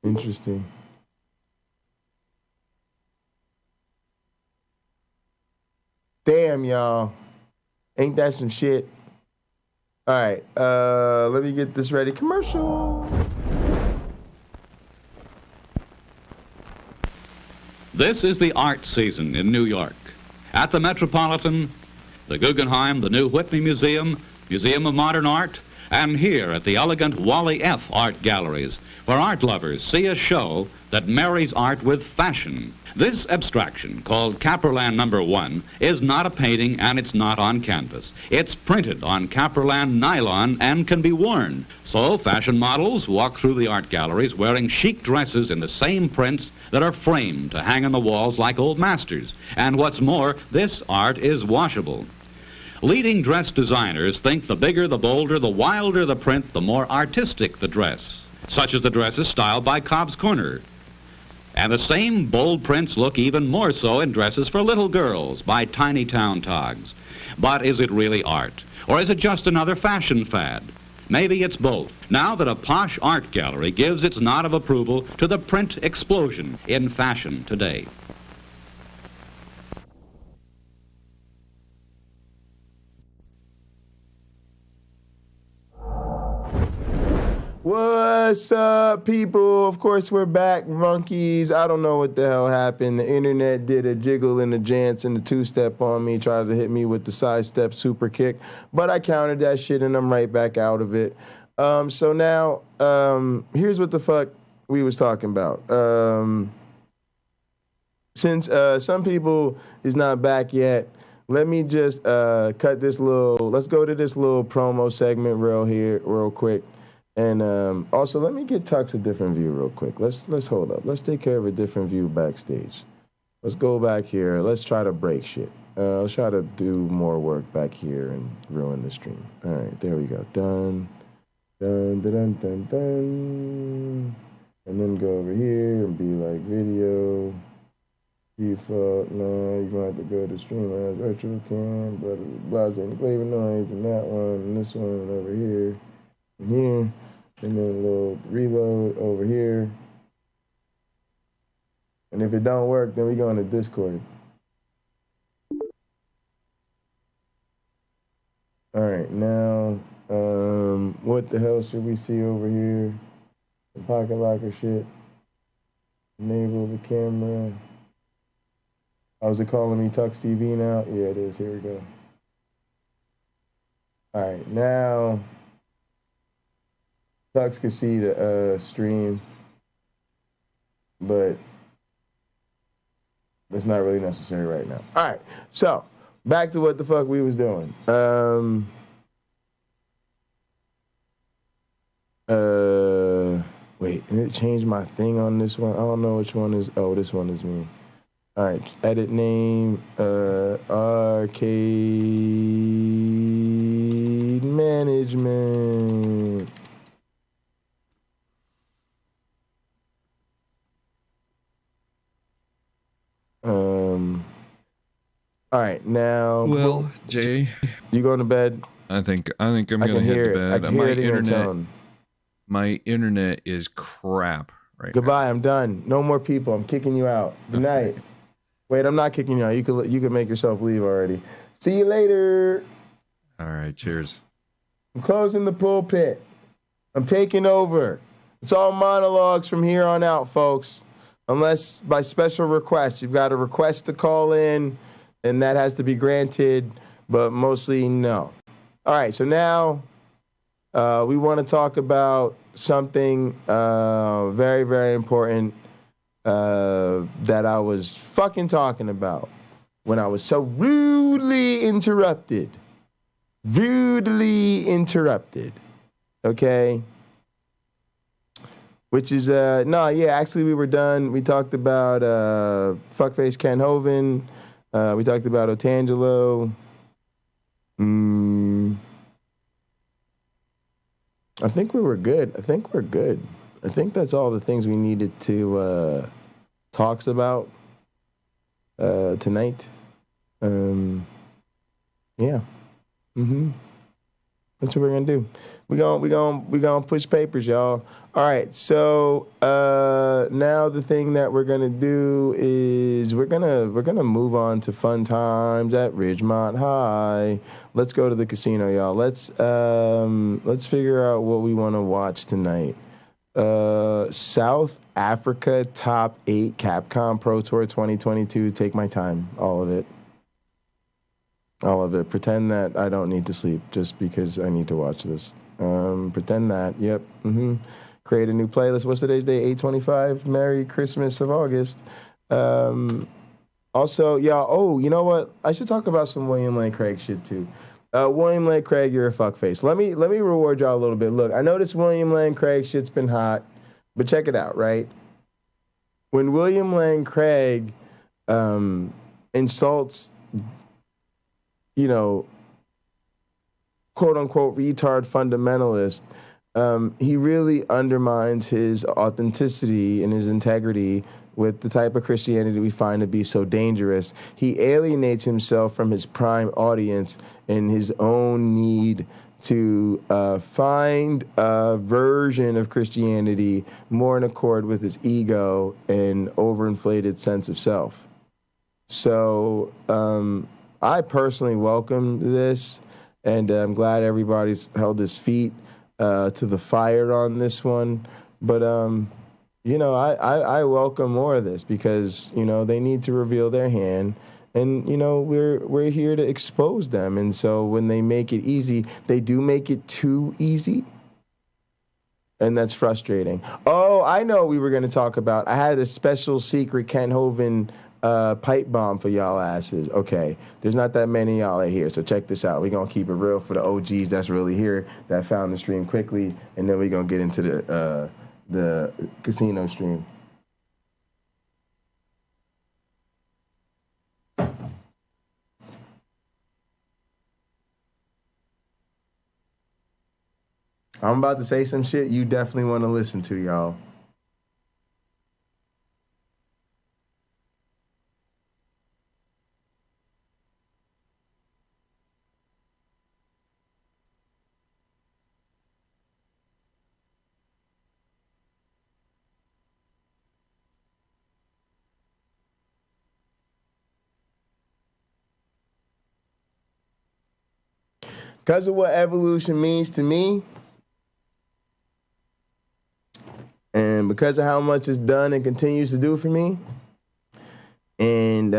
Interesting. Damn, y'all. Ain't that some shit? All right, let me get this ready. Commercial. This is the art season in New York. At the Metropolitan, the Guggenheim, the new Whitney Museum, Museum of Modern Art, and here at the elegant Wally F. Art Galleries, where art lovers see a show that marries art with fashion. This abstraction, called Caperland No. 1, is not a painting and it's not on canvas. It's printed on Caperland nylon and can be worn. So fashion models walk through the art galleries wearing chic dresses in the same prints that are framed to hang on the walls like old masters. And what's more, this art is washable. Leading dress designers think the bigger, the bolder, the wilder the print, the more artistic the dress, such as the dresses styled by Cobb's Corner. And the same bold prints look even more so in dresses for little girls by Tiny Town Togs. But is it really art? Or is it just another fashion fad? Maybe it's both, now that a posh art gallery gives its nod of approval to the print explosion in fashion today. What's up, people? Of course, we're back, monkeys. I don't know what the hell happened. The internet did a jiggle and a jance and a two-step on me, tried to hit me with the sidestep super kick, but I countered that shit and I'm right back out of it. So now, here's what the fuck we was talking about. Since some people is not back yet, let me just cut this little, let's go to this little promo segment real quick. And also, let me get Tux a different view real quick. Let's hold up. Let's take care of a different view backstage. Let's go back here. Let's try to break shit. Let's try to do more work back here and ruin the stream. All right, there we go. Done. Dun, dun, dun, dun, dun. And then go over here and be like video. Default. No, you're going to have to go to stream as virtual cam, blah, blah, blah, and flavor noise, and that one, and this one over here. And here. And then a little reload over here. And if it don't work, then we go into Discord. All right, now, what the hell should we see over here? The pocket locker shit. Enable the camera. Oh, is it calling me Tux TV now? Yeah, it is. Here we go. All right, now Tux can see the stream, but that's not really necessary right now. All right, so back to what the fuck we was doing. Wait, did it change my thing on this one? I don't know which one is. Oh, this one is me. All right, edit name, arcade management. All right, now. Well, Jay, you going to bed? I think I'm gonna head to bed. I can hear it in your tone. My internet is crap right now. Goodbye. I'm done. No more people. I'm kicking you out. Good night. Wait, I'm not kicking you out. You can make yourself leave already. See you later. All right. Cheers. I'm closing the pulpit. I'm taking over. It's all monologues from here on out, folks. Unless by special request. You've got a request to call in, and that has to be granted, but mostly no. All right, so now we want to talk about something very, very important that I was fucking talking about when I was so rudely interrupted. Okay? Which is, actually we were done. We talked about Fuckface Ken Hovind. We talked about Otangelo. I think we were good. I think that's all the things we needed to talks about tonight. Yeah. I That's what we're gonna do. We gonna push papers, y'all. All right. So now the thing that we're gonna do is we're gonna move on to fun times at Ridgemont High. Let's go to the casino, y'all. Let's figure out what we want to watch tonight. South Africa Top 8 Capcom Pro Tour 2022. Take my time. All of it. All of it. Pretend that I don't need to sleep just because I need to watch this. Pretend that. Yep. Create a new playlist. What's today's date? 8/25. Merry Christmas of August. Also, y'all, oh, you know what? I should talk about some William Lane Craig shit too. William Lane Craig, you're a fuckface. Let me reward y'all a little bit. Look, I know this William Lane Craig shit's been hot, but check it out, right? When William Lane Craig insults, you know, quote unquote retard fundamentalist, he really undermines his authenticity and his integrity with the type of Christianity we find to be so dangerous. He alienates himself from his prime audience in his own need to find a version of Christianity more in accord with his ego and overinflated sense of self. So I personally welcome this, and I'm glad everybody's held his feet to the fire on this one. But you know, I welcome more of this because, you know, they need to reveal their hand, and, you know, we're here to expose them. And so when they make it easy, they do make it too easy. And that's frustrating. Oh, I know what we were going to talk about. I had a special secret Ken Hovind pipe bomb for y'all asses. Okay, there's not that many of y'all are here, so check this out. We're going to keep it real for the OGs that's really here, that found the stream quickly, and then we're going to get into the casino stream. I'm about to say some shit you definitely want to listen to, y'all. Because of what evolution means to me, and because of how much it's done and continues to do for me, and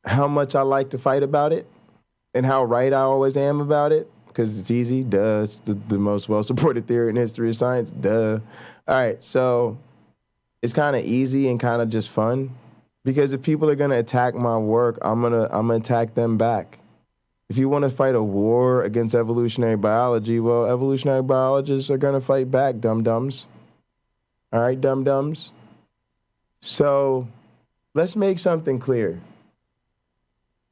how much I like to fight about it, and how right I always am about it, because it's easy, duh, it's the most well-supported theory in history of science, duh. All right, so it's kind of easy and kind of just fun, because if people are going to attack my work, I'm gonna attack them back. If you want to fight a war against evolutionary biology, well, evolutionary biologists are going to fight back, dum-dums. All right, dum-dums? So let's make something clear.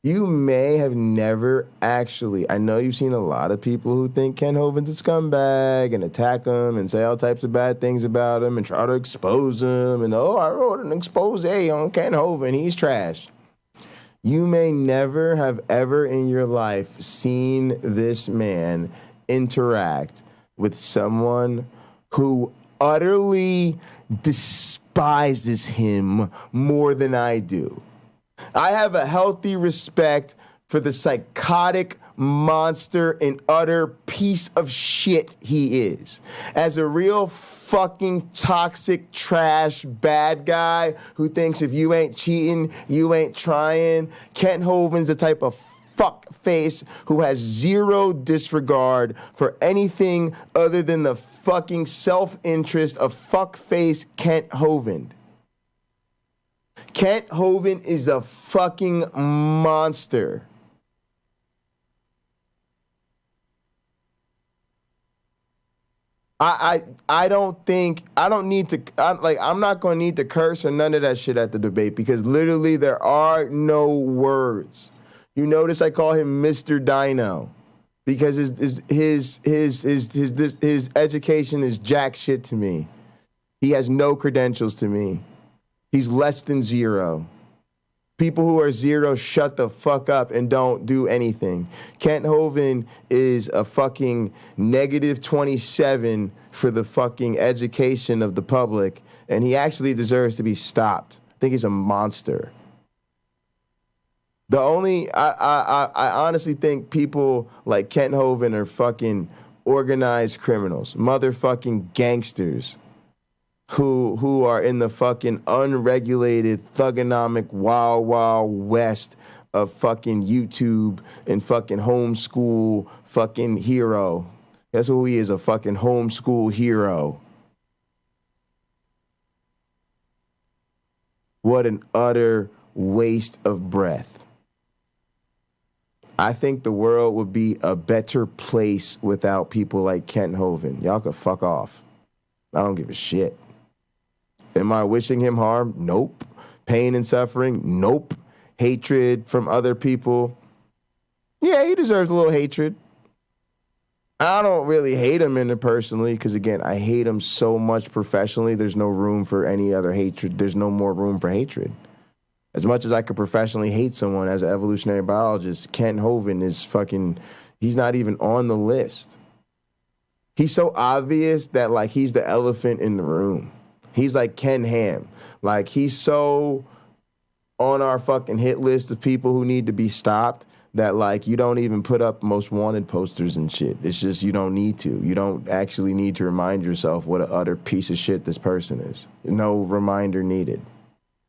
You may have never actually, I know you've seen a lot of people who think Ken Hovind's a scumbag and attack him and say all types of bad things about him and try to expose him. And, oh, I wrote an expose on Ken Hovind, he's trash. You may never have ever in your life seen this man interact with someone who utterly despises him more than I do. I have a healthy respect for the psychotic monster and utter piece of shit he is. As a real fucking toxic trash bad guy who thinks if you ain't cheating, you ain't trying, Ken Hovind's the type of fuck face who has zero disregard for anything other than the fucking self-interest of fuckface Kent Hovind. Kent Hovind is a fucking monster. I'm not going to need to curse or none of that shit at the debate because literally there are no words. You notice I call him Mr. Dino because his education is jack shit to me. He has no credentials to me. He's less than zero. People who are zero, shut the fuck up and don't do anything. Kent Hovind is a fucking negative 27 for the fucking education of the public, and he actually deserves to be stopped. I think he's a monster. I honestly think people like Kent Hovind are fucking organized criminals, motherfucking gangsters who are in the fucking unregulated, thugonomic, wild, wild west of fucking YouTube and fucking homeschool fucking hero. That's who he is, a fucking homeschool hero. What an utter waste of breath. I think the world would be a better place without people like Kent Hovind. Y'all could fuck off. I don't give a shit. Am I wishing him harm? Nope. Pain and suffering? Nope. Hatred from other people? Yeah, he deserves a little hatred. I don't really hate him interpersonally because, again, I hate him so much professionally. There's no room for any other hatred. There's no more room for hatred. As much as I could professionally hate someone as an evolutionary biologist, Kent Hovind is fucking, he's not even on the list. He's so obvious that, like, he's the elephant in the room. He's like Ken Ham. Like, he's so on our fucking hit list of people who need to be stopped that, like, you don't even put up most wanted posters and shit. It's just you don't need to. You don't actually need to remind yourself what an utter piece of shit this person is. No reminder needed.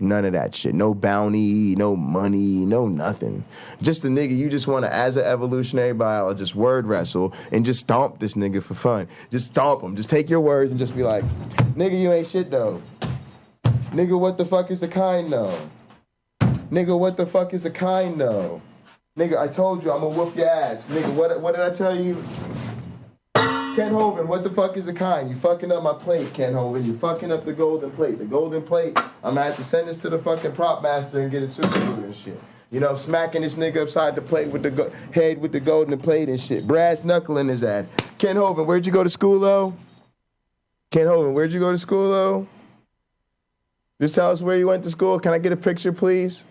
None of that shit. No bounty, no money, no nothing. Just a nigga you just want to, as an evolutionary biologist, word wrestle and just stomp this nigga for fun. Just stomp him. Just take your words and just be like, nigga, you ain't shit though. Nigga, what the fuck is the kind though? Nigga, what the fuck is the kind though? Nigga, I told you I'm gonna whoop your ass. Nigga, what did I tell you? Kent Hovind, what the fuck is the kind? You fucking up my plate, Kent Hovind. You fucking up the golden plate. The golden plate, I'm gonna have to send this to the fucking prop master and get it superseded and shit. You know, smacking this nigga upside the plate with the head with the golden plate and shit. Brass knuckling his ass. Kent Hovind, where'd you go to school though? Kent Hovind, where'd you go to school though? Just tell us where you went to school. Can I get a picture, please?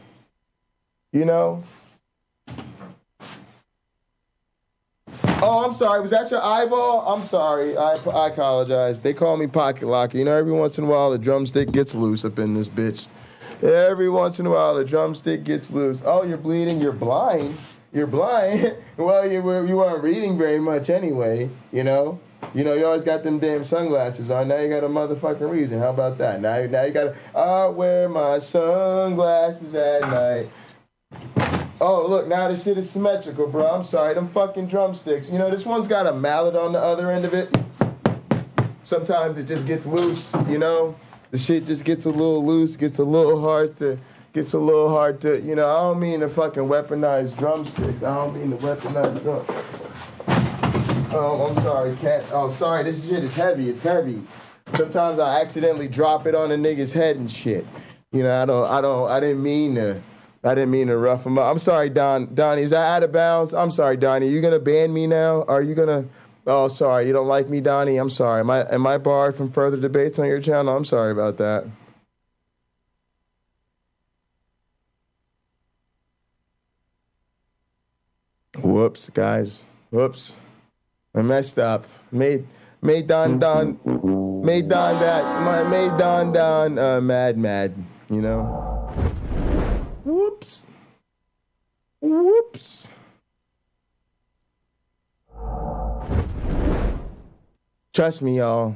You know? Oh, I'm sorry. Was that your eyeball? I'm sorry. I apologize. They call me Pocket Locker. You know, every once in a while, the drumstick gets loose up in this bitch. Every once in a while, the drumstick gets loose. Oh, you're bleeding. You're blind. You're blind. Well, you weren't reading very much anyway, you know? You know, you always got them damn sunglasses on. Now you got a motherfucking reason. How about that? Now you got to, I wear my sunglasses at night. Oh, look, now this shit is symmetrical, bro. I'm sorry, them fucking drumsticks. You know, this one's got a mallet on the other end of it. Sometimes it just gets loose, you know? The shit just gets a little loose, gets a little hard to, you know, I don't mean to fucking weaponize drumsticks. I don't mean to weaponize drumsticks. Oh, I'm sorry, cat. Oh, sorry, this shit is heavy. It's heavy. Sometimes I accidentally drop it on a nigga's head and shit. You know, I didn't mean to rough him up. I'm sorry, Donnie, is that out of bounds? I'm sorry, Donnie. Are you going to ban me now? Are you going to... Oh, sorry, you don't like me, Donnie? I'm sorry. Am I barred from further debates on your channel? I'm sorry about that. Whoops, guys. Whoops. I messed up. Made Don mad, you know? Whoops. Whoops. Trust me, y'all.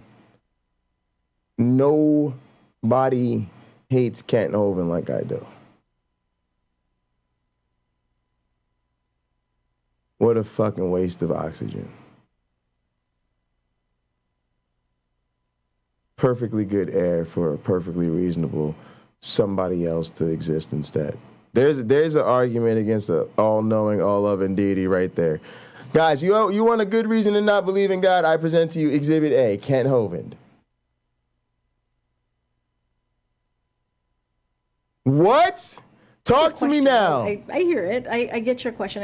Nobody hates Kent Hovind like I do. What a fucking waste of oxygen. Perfectly good air for a perfectly reasonable somebody else to exist instead. There's an argument against an all-knowing, all-loving deity right there. Guys, you want a good reason to not believe in God? I present to you Exhibit A, Kent Hovind. What? Talk to me now. I hear it. I get your question.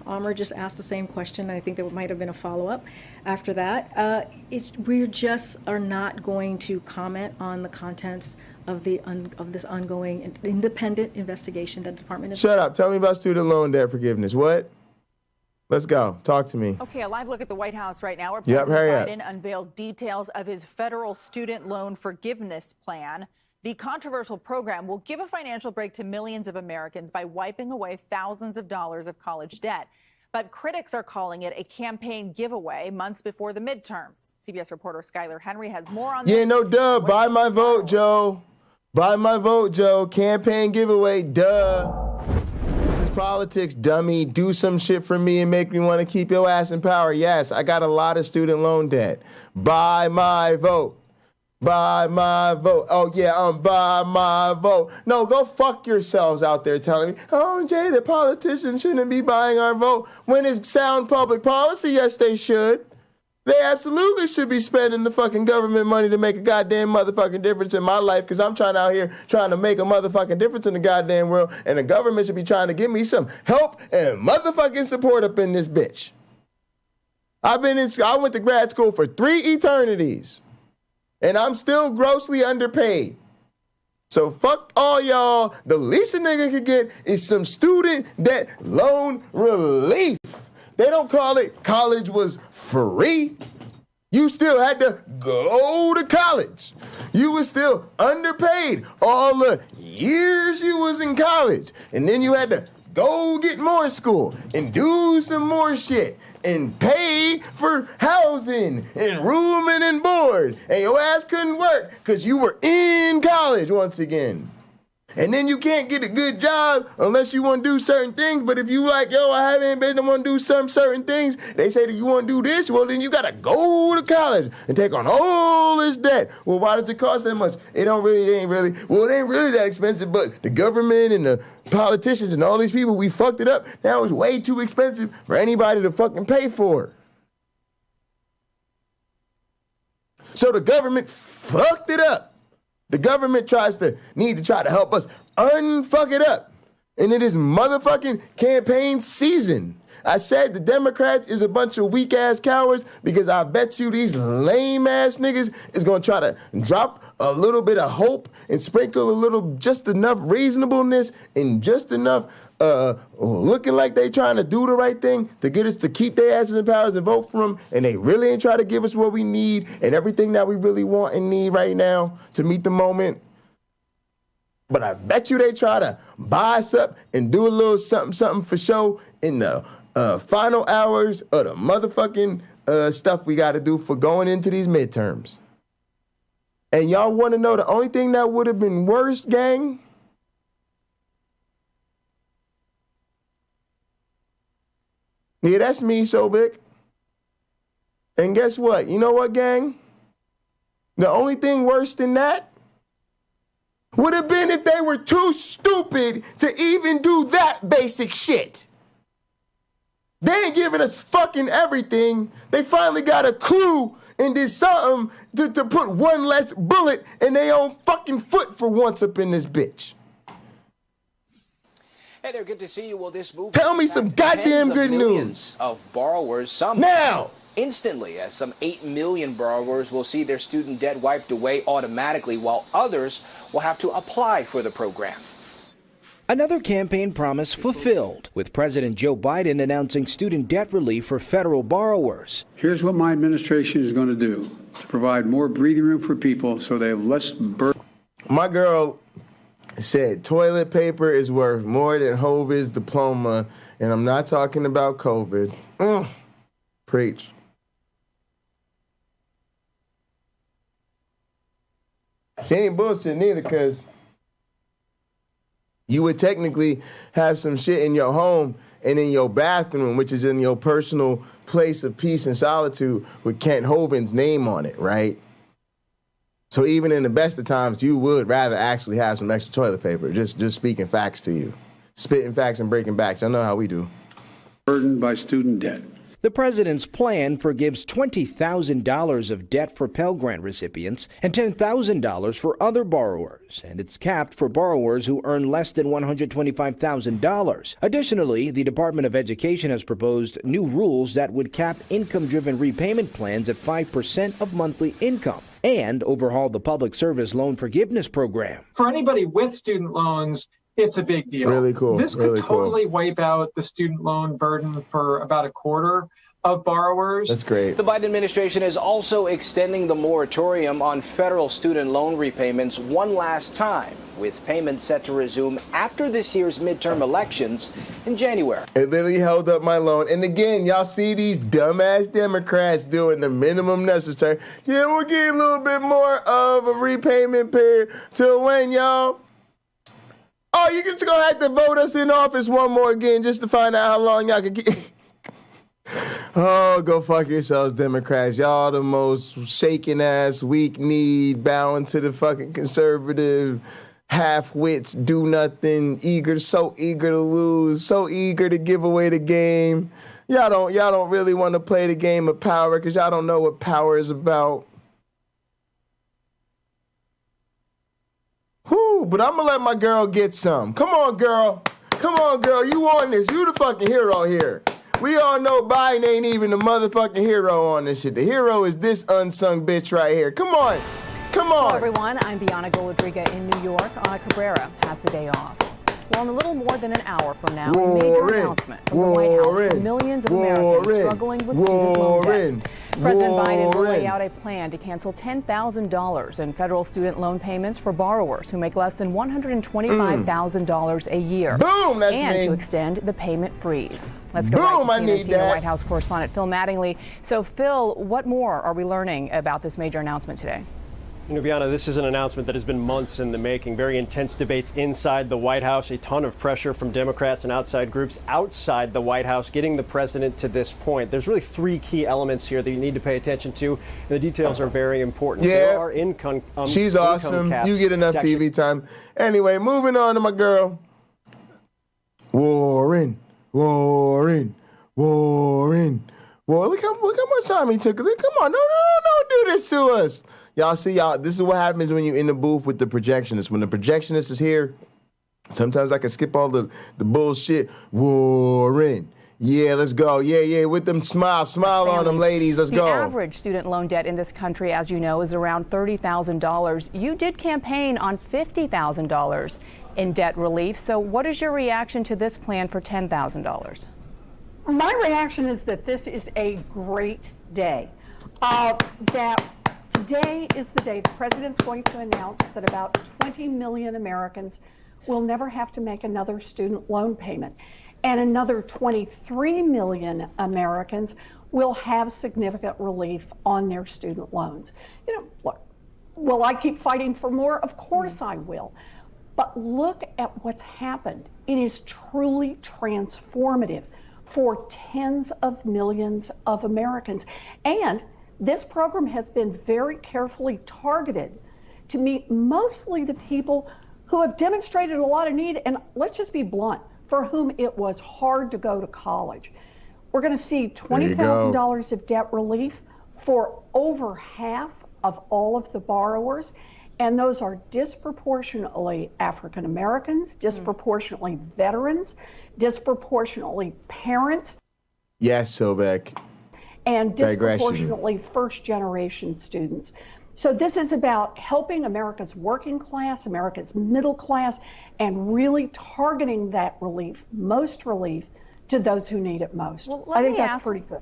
Amr just asked the same question. I think there might have been a follow-up after that. We just are not going to comment on the contents of this ongoing independent investigation that the department is. Shut up. Tell me about student loan debt forgiveness. What? Let's go. Talk to me. Okay, a live look at the White House right now where President Biden unveiled details of his federal student loan forgiveness plan. The controversial program will give a financial break to millions of Americans by wiping away thousands of dollars of college debt. But critics are calling it a campaign giveaway months before the midterms. CBS reporter Skylar Henry has more on this. Yeah, no, duh. Buy my vote, Joe. Buy my vote, Joe. Campaign giveaway, duh. This is politics, dummy. Do some shit for me and make me want to keep your ass in power. Yes, I got a lot of student loan debt. Buy my vote. Buy my vote. Oh, yeah, buy my vote. No, go fuck yourselves out there telling me, oh, Jay, the politicians shouldn't be buying our vote. When it's sound public policy, yes, they should. They absolutely should be spending the fucking government money to make a goddamn motherfucking difference in my life, because I'm out here trying to make a motherfucking difference in the goddamn world, and the government should be trying to give me some help and motherfucking support up in this bitch. I went to grad school for 3 eternities. And I'm still grossly underpaid. So fuck all y'all. The least a nigga could get is some student debt loan relief. They don't call it college was free. You still had to go to college. You was still underpaid all the years you was in college. And then you had to go get more school and do some more shit and pay for housing and rooming and board. And your ass couldn't work because you were in college once again. And then you can't get a good job unless you want to do certain things. But if you like, yo, I haven't been to want to do some certain things, they say that you want to do this, well, then you got to go to college and take on all this debt. Well, why does it cost that much? It ain't really that expensive, but the government and the politicians and all these people, we fucked it up. Now it's way too expensive for anybody to fucking pay for. So the government fucked it up. The government need to try to help us unfuck it up. And it is motherfucking campaign season. I said the Democrats is a bunch of weak-ass cowards because I bet you these lame-ass niggas is going to try to drop a little bit of hope and sprinkle just enough reasonableness and just enough looking like they trying to do the right thing to get us to keep their asses in power and vote for them, and they really ain't try to give us what we need and everything that we really want and need right now to meet the moment. But I bet you they try to buy us up and do a little something for show in the final hours of the motherfucking stuff we got to do for going into these midterms. And y'all want to know the only thing that would have been worse, gang? Yeah, that's me, so big. And guess what? You know what, gang? The only thing worse than that would have been if they were too stupid to even do that basic shit. They ain't giving us fucking everything. They finally got a clue and did something to put one less bullet in their own fucking foot for once up in this bitch. Hey there, good to see you. Well, this move tell me some goddamn good news of borrowers, some now instantly, as some 8 million borrowers will see their student debt wiped away automatically, while others will have to apply for the program. Another campaign promise fulfilled, with President Joe Biden announcing student debt relief for federal borrowers. Here's what my administration is going to do to provide more breathing room for people so they have less burden. My girl said toilet paper is worth more than Hova's diploma, and I'm not talking about COVID. Preach. She ain't bullshit neither, because you would technically have some shit in your home and in your bathroom, which is in your personal place of peace and solitude, with Kent Hovind's name on it, right? So even in the best of times, you would rather actually have some extra toilet paper, just speaking facts to you. Spitting facts and breaking backs. I know how we do. Burdened by student debt. The president's plan forgives $20,000 of debt for Pell Grant recipients and $10,000 for other borrowers, and it's capped for borrowers who earn less than $125,000. Additionally, the Department of Education has proposed new rules that would cap income-driven repayment plans at 5% of monthly income and overhaul the public service loan forgiveness program. For anybody with student loans, it's a big deal. Really cool. This could totally wipe out the student loan burden for about a quarter of borrowers. That's great. The Biden administration is also extending the moratorium on federal student loan repayments one last time, with payments set to resume after this year's midterm elections in January. It literally held up my loan. And again, y'all see these dumbass Democrats doing the minimum necessary. Yeah, we'll get a little bit more of a repayment period. Till when, y'all? Oh, you're just going to have to vote us in office one more again just to find out how long y'all can get. Oh, go fuck yourselves, Democrats. Y'all the most shaken-ass, weak-kneed, bowing to the fucking conservative, half-wits, do-nothing, so eager to lose, so eager to give away the game. Y'all don't really want to play the game of power because y'all don't know what power is about. But I'm going to let my girl get some. Come on, girl. Come on, girl. You on this. You the fucking hero here. We all know Biden ain't even the motherfucking hero on this shit. The hero is this unsung bitch right here. Come on. Come on. Hello, everyone. I'm Bianca Goldriga in New York. Ana Cabrera has the day off. Well, in a little more than an hour from now, a major announcement from the White House for millions of Americans struggling with student loan debt. President Biden will lay out a plan to cancel $10,000 in federal student loan payments for borrowers who make less than $125,000 a year. Boom, that's and me. to extend the payment freeze. Let's go right to CNN senior White House correspondent Phil Mattingly. So, Phil, what more are we learning about this major announcement today? You know, Bianca, this is an announcement that has been months in the making. Very intense debates inside the White House, a ton of pressure from Democrats and outside groups outside the White House, getting the president to this point. There's really three key elements here that you need to pay attention to. And the details are very important. Yeah, there are income. She's awesome. You get enough TV time. Anyway, moving on to my girl. Warren. Look how much time he took. Come on, no, don't do this to us. Y'all see, this is what happens when you're in the booth with the projectionist. When the projectionist is here, sometimes I can skip all the bullshit. Warren. Yeah, let's go. Yeah, with them smile on them, ladies. Let's go. The average student loan debt in this country, as you know, is around $30,000. You did campaign on $50,000 in debt relief. So what is your reaction to this plan for $10,000? My reaction is that this is a great day. That today is the day the president's going to announce that about 20 million Americans will never have to make another student loan payment. And another 23 million Americans will have significant relief on their student loans. You know, look, will I keep fighting for more? Of course I will. But look at what's happened. It is truly transformative for tens of millions of Americans. And this program has been very carefully targeted to meet mostly the people who have demonstrated a lot of need, and let's just be blunt, for whom it was hard to go to college. We're going to see $20,000 of debt relief for over half of all of the borrowers, and those are disproportionately African Americans, disproportionately veterans, disproportionately parents. Yes, Sobek. And disproportionately first-generation students. So this is about helping America's working class, America's middle class, and really targeting that relief, most relief, to those who need it most. Well, I think that's pretty good.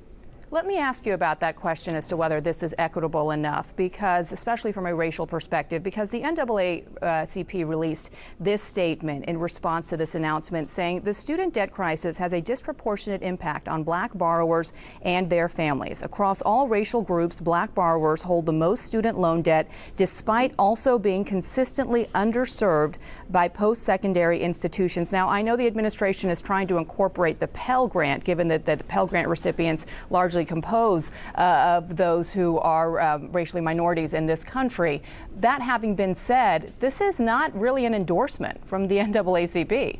Let me ask you about that question as to whether this is equitable enough, because especially from a racial perspective, because the NAACP released this statement in response to this announcement saying the student debt crisis has a disproportionate impact on black borrowers and their families. Across all racial groups, black borrowers hold the most student loan debt, despite also being consistently underserved by post-secondary institutions. Now, I know the administration is trying to incorporate the Pell Grant, given that the Pell Grant recipients largely compose of those who are racially minorities in this country. That having been said, this is not really an endorsement from the NAACP.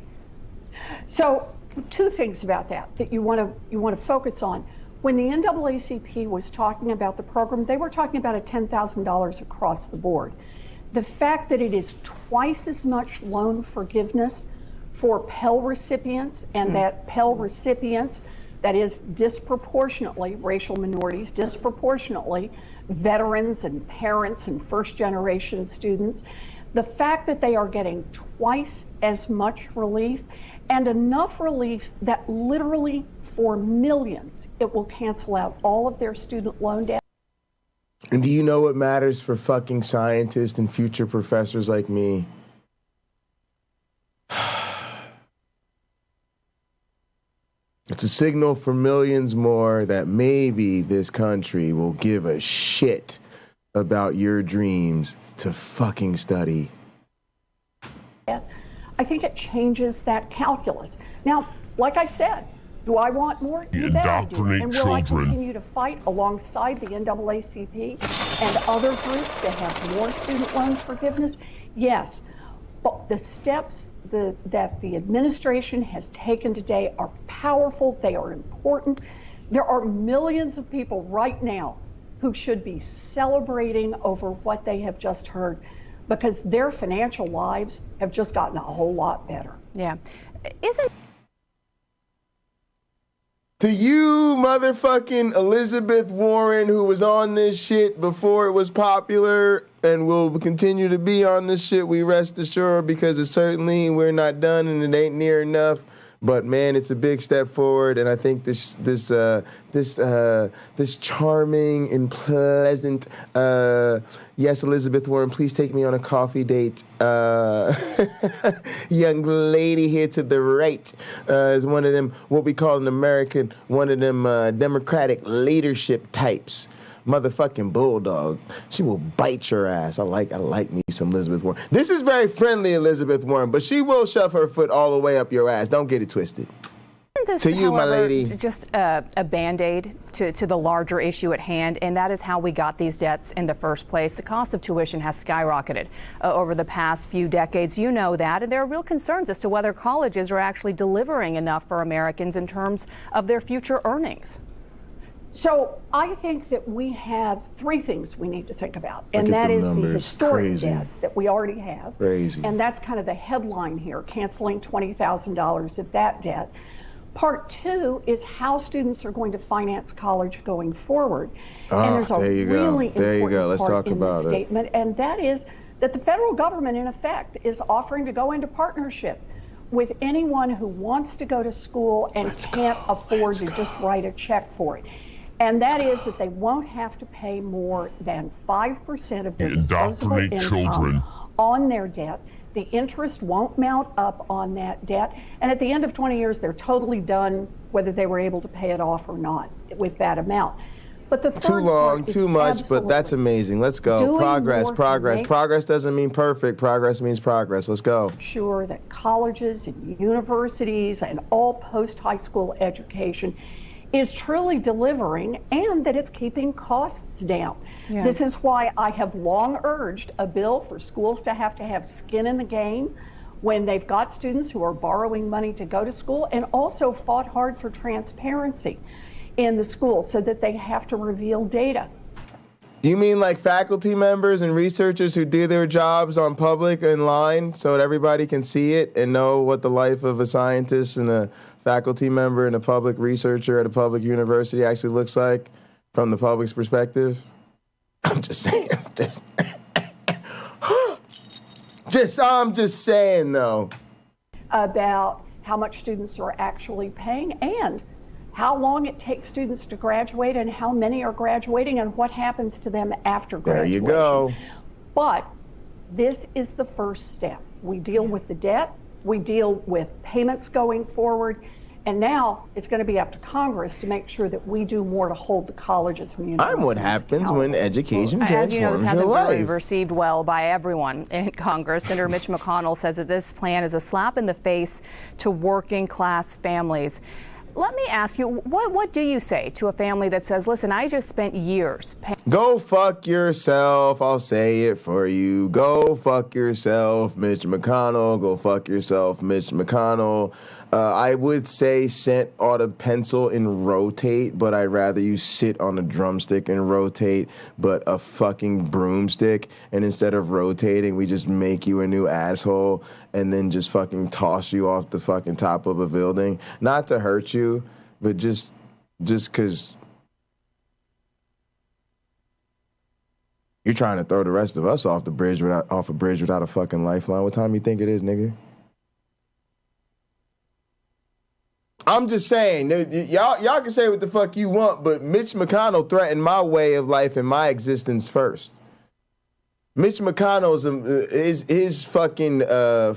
So, two things about that you want to focus on. when the NAACP was talking about the program, they were talking about a $10,000 across the board. The fact that it is twice as much loan forgiveness for Pell recipients, and that Pell recipients, that is disproportionately racial minorities, disproportionately veterans and parents and first-generation students, the fact that they are getting twice as much relief, and enough relief that literally for millions, it will cancel out all of their student loan debt. And do you know what matters for fucking scientists and future professors like me? It's a signal for millions more that maybe this country will give a shit about your dreams to fucking study. I think it changes that calculus. Now, like I said, do I want more? You bet I do. And will I continue to fight alongside the NAACP and other groups to have more student loan forgiveness? Yes. But the steps that the administration has taken today are powerful. They are important. There are millions of people right now who should be celebrating over what they have just heard, because their financial lives have just gotten a whole lot better. Yeah. To you, motherfucking Elizabeth Warren, who was on this shit before it was popular and will continue to be on this shit, we rest assured, because it's certainly, we're not done and it ain't near enough. But man, it's a big step forward, and I think this charming and pleasant, yes, Elizabeth Warren, please take me on a coffee date, young lady here to the right, is one of them, what we call an American, one of them Democratic leadership types. Motherfucking bulldog. She will bite your ass. I like me some Elizabeth Warren. This is very friendly, Elizabeth Warren, but she will shove her foot all the way up your ass. Don't get it twisted. This, to you, however, my lady. Just a Band-Aid to the larger issue at hand, and that is how we got these debts in the first place. The cost of tuition has skyrocketed over the past few decades. You know that, and there are real concerns as to whether colleges are actually delivering enough for Americans in terms of their future earnings. So I think that we have three things we need to think about, and that is the historic debt that we already have. And that's kind of the headline here, canceling $20,000 of that debt. Part two is how students are going to finance college going forward. And there's a really important part in the statement, and that is that the federal government, in effect, is offering to go into partnership with anyone who wants to go to school and can't afford to just write a check for it. And that is that they won't have to pay more than 5% of their disposable income on their debt. The interest won't mount up on that debt. And at the end of 20 years, they're totally done, whether they were able to pay it off or not, with that amount. But the third too long, too much, but that's amazing. Let's go. Progress. Progress doesn't mean perfect. Progress means progress. Let's go. Sure that colleges and universities and all post-high school education is truly delivering, and that it's keeping costs down. Yeah. This is why I have long urged a bill for schools to have skin in the game when they've got students who are borrowing money to go to school, and also fought hard for transparency in the school so that they have to reveal data. You mean like faculty members and researchers who do their jobs on public in line so that everybody can see it and know what the life of a scientist and a faculty member and a public researcher at a public university actually looks like from the public's perspective? I'm just saying. I'm just saying, though. About how much students are actually paying and how long it takes students to graduate and how many are graduating and what happens to them after graduation. There you go. But this is the first step. We deal with the debt, we deal with payments going forward, and now it's going to be up to Congress to make sure that we do more to hold the colleges and universities. I'm what happens when education transforms your life. As you know, this hasn't been received well by everyone in Congress. Senator Mitch McConnell says that this plan is a slap in the face to working class families. Let me ask you, what do you say to a family that says, listen, I just spent years paying... Go fuck yourself. I'll say it for you. Go fuck yourself, Mitch McConnell. Go fuck yourself, Mitch McConnell. I would say scent ought to pencil and rotate, but I'd rather you sit on a drumstick and rotate, but a fucking broomstick. And instead of rotating, we just make you a new asshole and then just fucking toss you off the fucking top of a building. Not to hurt you, but just because you're trying to throw the rest of us off a bridge without a fucking lifeline. What time you think it is, nigga? I'm just saying, y'all can say what the fuck you want, but Mitch McConnell threatened my way of life and my existence first. Mitch McConnell's his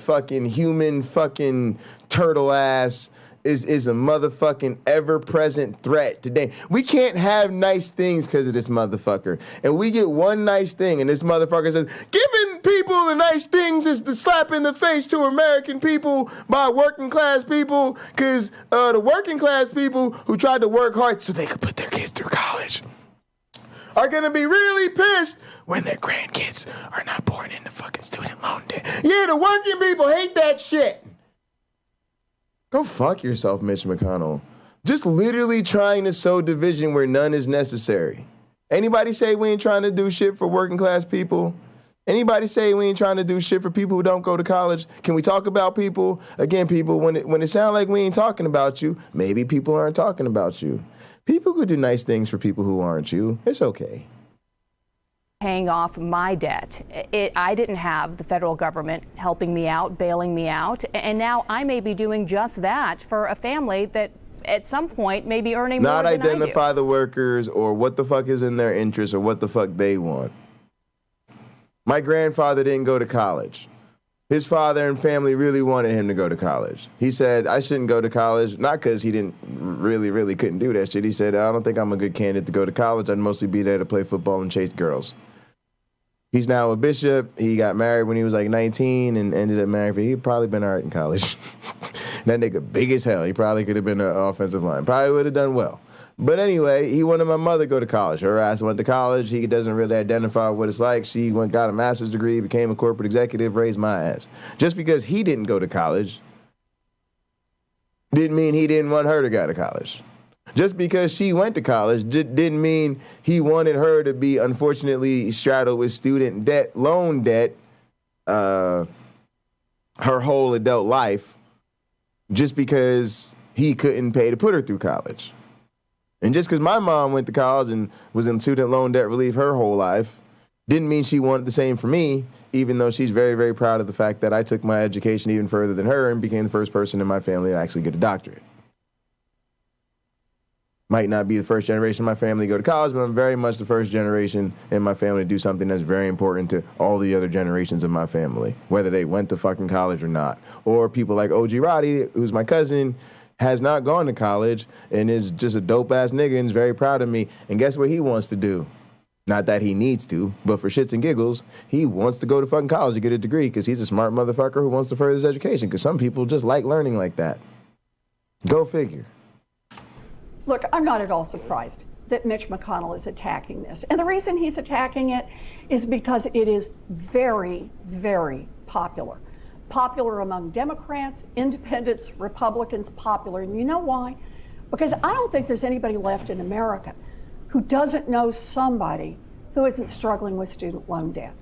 fucking human fucking turtle ass is a motherfucking ever-present threat today. We can't have nice things because of this motherfucker. And we get one nice thing, and this motherfucker says, giving people the nice things is the slap in the face to American people by working class people, because the working class people who tried to work hard so they could put their kids through college are going to be really pissed when their grandkids are not born into fucking student loan debt. Yeah, the working people hate that shit. Go fuck yourself, Mitch McConnell. Just literally trying to sow division where none is necessary. Anybody say we ain't trying to do shit for working class people? Anybody say we ain't trying to do shit for people who don't go to college? Can we talk about people? Again, people, when it sounds like we ain't talking about you, maybe people aren't talking about you. People could do nice things for people who aren't you. It's okay. Paying off my debt. I didn't have the federal government helping me out, bailing me out, and now I may be doing just that for a family that at some point may be earning more than I do. Not identify the workers or what the fuck is in their interest or what the fuck they want. My grandfather didn't go to college. His father and family really wanted him to go to college. He said, I shouldn't go to college, not because he didn't really couldn't do that shit. He said, I don't think I'm a good candidate to go to college. I'd mostly be there to play football and chase girls. He's now a bishop. He got married when he was like 19 and ended up marrying. He'd probably been all right in college. That nigga big as hell. He probably could have been an offensive line. Probably would have done well. But anyway, he wanted my mother to go to college. Her ass went to college. He doesn't really identify what it's like. She got a master's degree, became a corporate executive, raised my ass. Just because he didn't go to college didn't mean he didn't want her to go to college. Just because she went to college didn't mean he wanted her to be, unfortunately, straddled with student debt, loan debt, her whole adult life, just because he couldn't pay to put her through college. And just because my mom went to college and was in student loan debt relief her whole life didn't mean she wanted the same for me, even though she's very, very proud of the fact that I took my education even further than her and became the first person in my family to actually get a doctorate. Might not be the first generation of my family to go to college, but I'm very much the first generation in my family to do something that's very important to all the other generations of my family, whether they went to fucking college or not. Or people like OG Roddy, who's my cousin, has not gone to college and is just a dope-ass nigga and is very proud of me. And guess what he wants to do? Not that he needs to, but for shits and giggles, he wants to go to fucking college to get a degree because he's a smart motherfucker who wants to further his education because some people just like learning like that. Go figure. Look, I'm not at all surprised that Mitch McConnell is attacking this. And the reason he's attacking it is because it is very, very popular. Popular among Democrats, independents, Republicans, popular. And you know why? Because I don't think there's anybody left in America who doesn't know somebody who isn't struggling with student loan debt.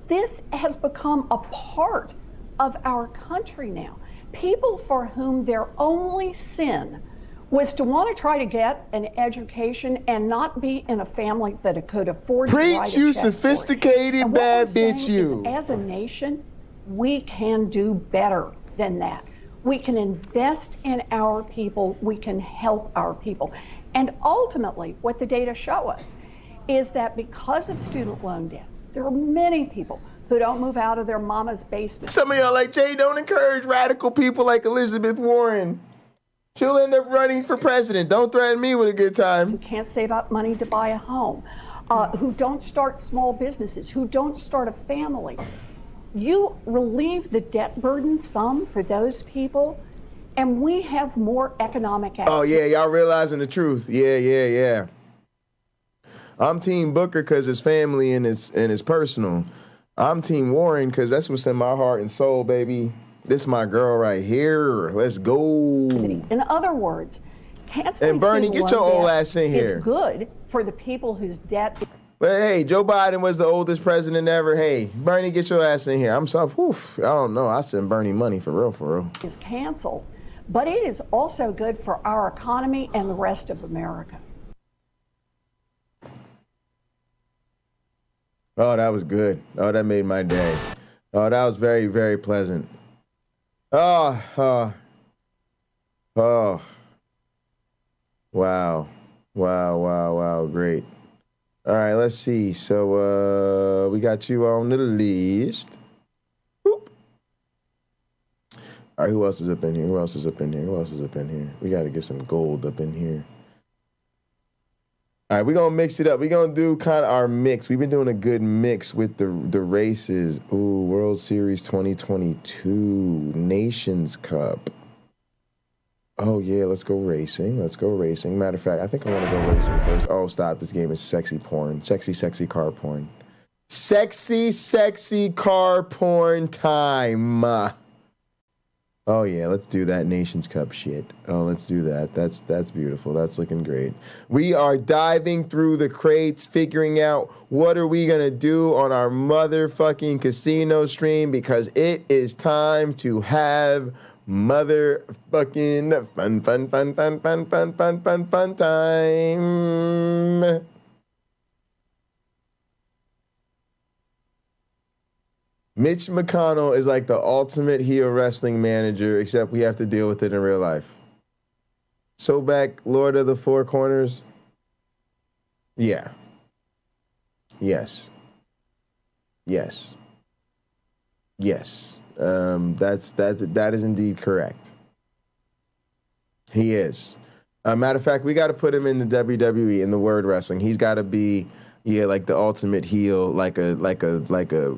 This has become a part of our country now. People for whom their only sin was to want to try to get an education and not be in a family that could afford to write a check. Preach, you sophisticated bad bitch, you. As a nation, we can do better than that. We can invest in our people. We can help our people. And ultimately, what the data show us is that because of student loan debt, there are many people who don't move out of their mama's basement. Some of y'all like, Jay, don't encourage radical people like Elizabeth Warren. She'll end up running for president. Don't threaten me with a good time. Who can't save up money to buy a home, who don't start small businesses, who don't start a family. You relieve the debt burden some for those people, and we have more economic activity. Oh, yeah, y'all realizing the truth. Yeah. I'm Team Booker because it's family and it's personal. I'm Team Warren because that's what's in my heart and soul, baby. This is my girl right here. Let's go. In other words, canceling and Bernie, get your old ass in here. Is good for the people whose debt. But hey, Joe Biden was the oldest president ever. Hey, Bernie, get your ass in here. I'm so, I don't know. I send Bernie money for real. Is canceled, but it is also good for our economy and the rest of America. Oh, that was good. Oh, that made my day. Oh, that was very, very pleasant. Oh. Wow. Great. All right, let's see. So we got you on the list. Boop. All right, who else is up in here? We got to get some gold up in here. All right, we're going to mix it up. We're going to do kind of our mix. We've been doing a good mix with the races. Ooh, World Series 2022, Nations Cup. Oh, yeah, let's go racing. Matter of fact, I think I want to go racing first. Oh, stop. This game is sexy porn. Sexy car porn. Sexy car porn time. Oh, yeah, let's do that Nations Cup shit. Oh, let's do that. That's beautiful. That's looking great. We are diving through the crates, figuring out what are we going to do on our motherfucking casino stream because it is time to have motherfucking fun time. Mitch McConnell is like the ultimate heel wrestling manager, except we have to deal with it in real life. So back, Lord of the Four Corners. Yeah. Yes. That is indeed correct. He is. Matter of fact, we got to put him in the WWE in the word wrestling. He's got to be, like the ultimate heel, like a.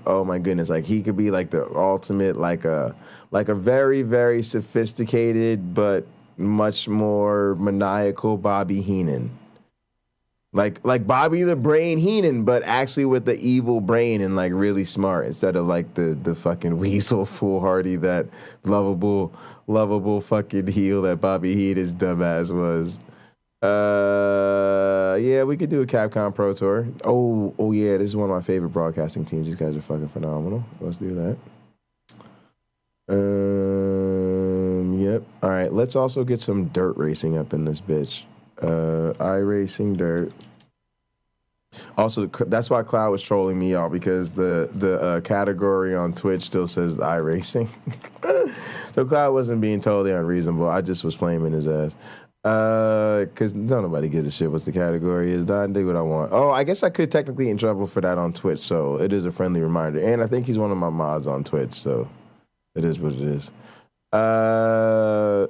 Oh my goodness, like he could be like the ultimate, like a very, very sophisticated but much more maniacal Bobby Heenan. Like Bobby the Brain Heenan, but actually with the evil brain and like really smart instead of like the fucking weasel foolhardy that lovable fucking heel that Bobby Heenan's dumbass was. Yeah, we could do a Capcom Pro Tour. Oh yeah, this is one of my favorite broadcasting teams. These guys are fucking phenomenal. Let's do that. Yep. All right, let's also get some dirt racing up in this bitch. iRacing dirt. Also, that's why Cloud was trolling me, y'all, because the category on Twitch still says iRacing. So Cloud wasn't being totally unreasonable. I just was flaming his ass. Because nobody gives a shit what the category is. I do what I want. Oh, I guess I could technically get in trouble for that on Twitch, so it is a friendly reminder. And I think he's one of my mods on Twitch, so it is what it is. I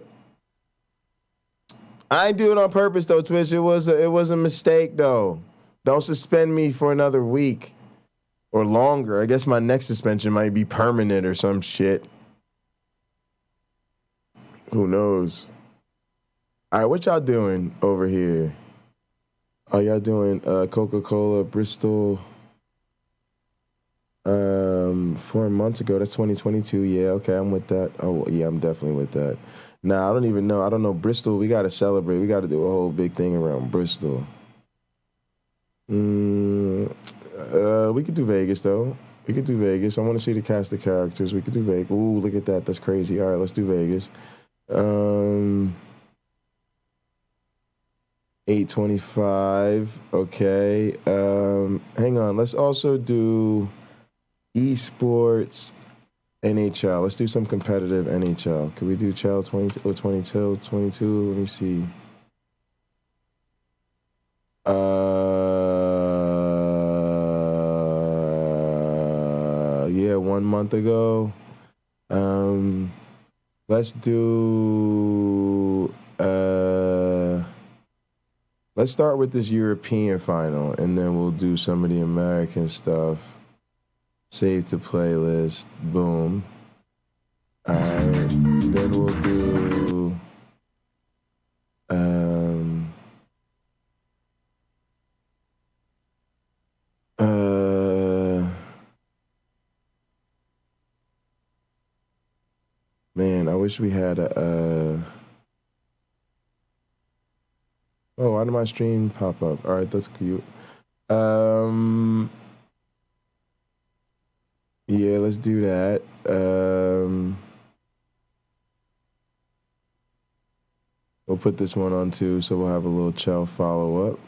ain't do it on purpose though, Twitch. It was a mistake though. Don't suspend me for another week or longer. I guess my next suspension might be permanent or some shit. Who knows? All right, what y'all doing over here? Oh, y'all doing Coca-Cola Bristol 4 months ago. That's 2022. Yeah, okay, I'm with that. Oh, yeah, I'm definitely with that. Nah, I don't even know. I don't know. Bristol, we got to celebrate. We got to do a whole big thing around Bristol. We could do Vegas, though. We could do Vegas. I want to see the cast of characters. We could do Vegas. Ooh, look at that. That's crazy. All right, let's do Vegas. 825. Okay. Hang on. Let's also do esports NHL. Let's do some competitive NHL. Could we do Chell 22? Let me see. Yeah, 1 month ago. Let's do let's start with this European final, and then we'll do some of the American stuff. Save to playlist. Boom. All right. Then we'll do Man, I wish we had a. Oh, why did my stream pop up? All right, that's cute. Yeah, let's do that. We'll put this one on too, so we'll have a little Chell follow-up.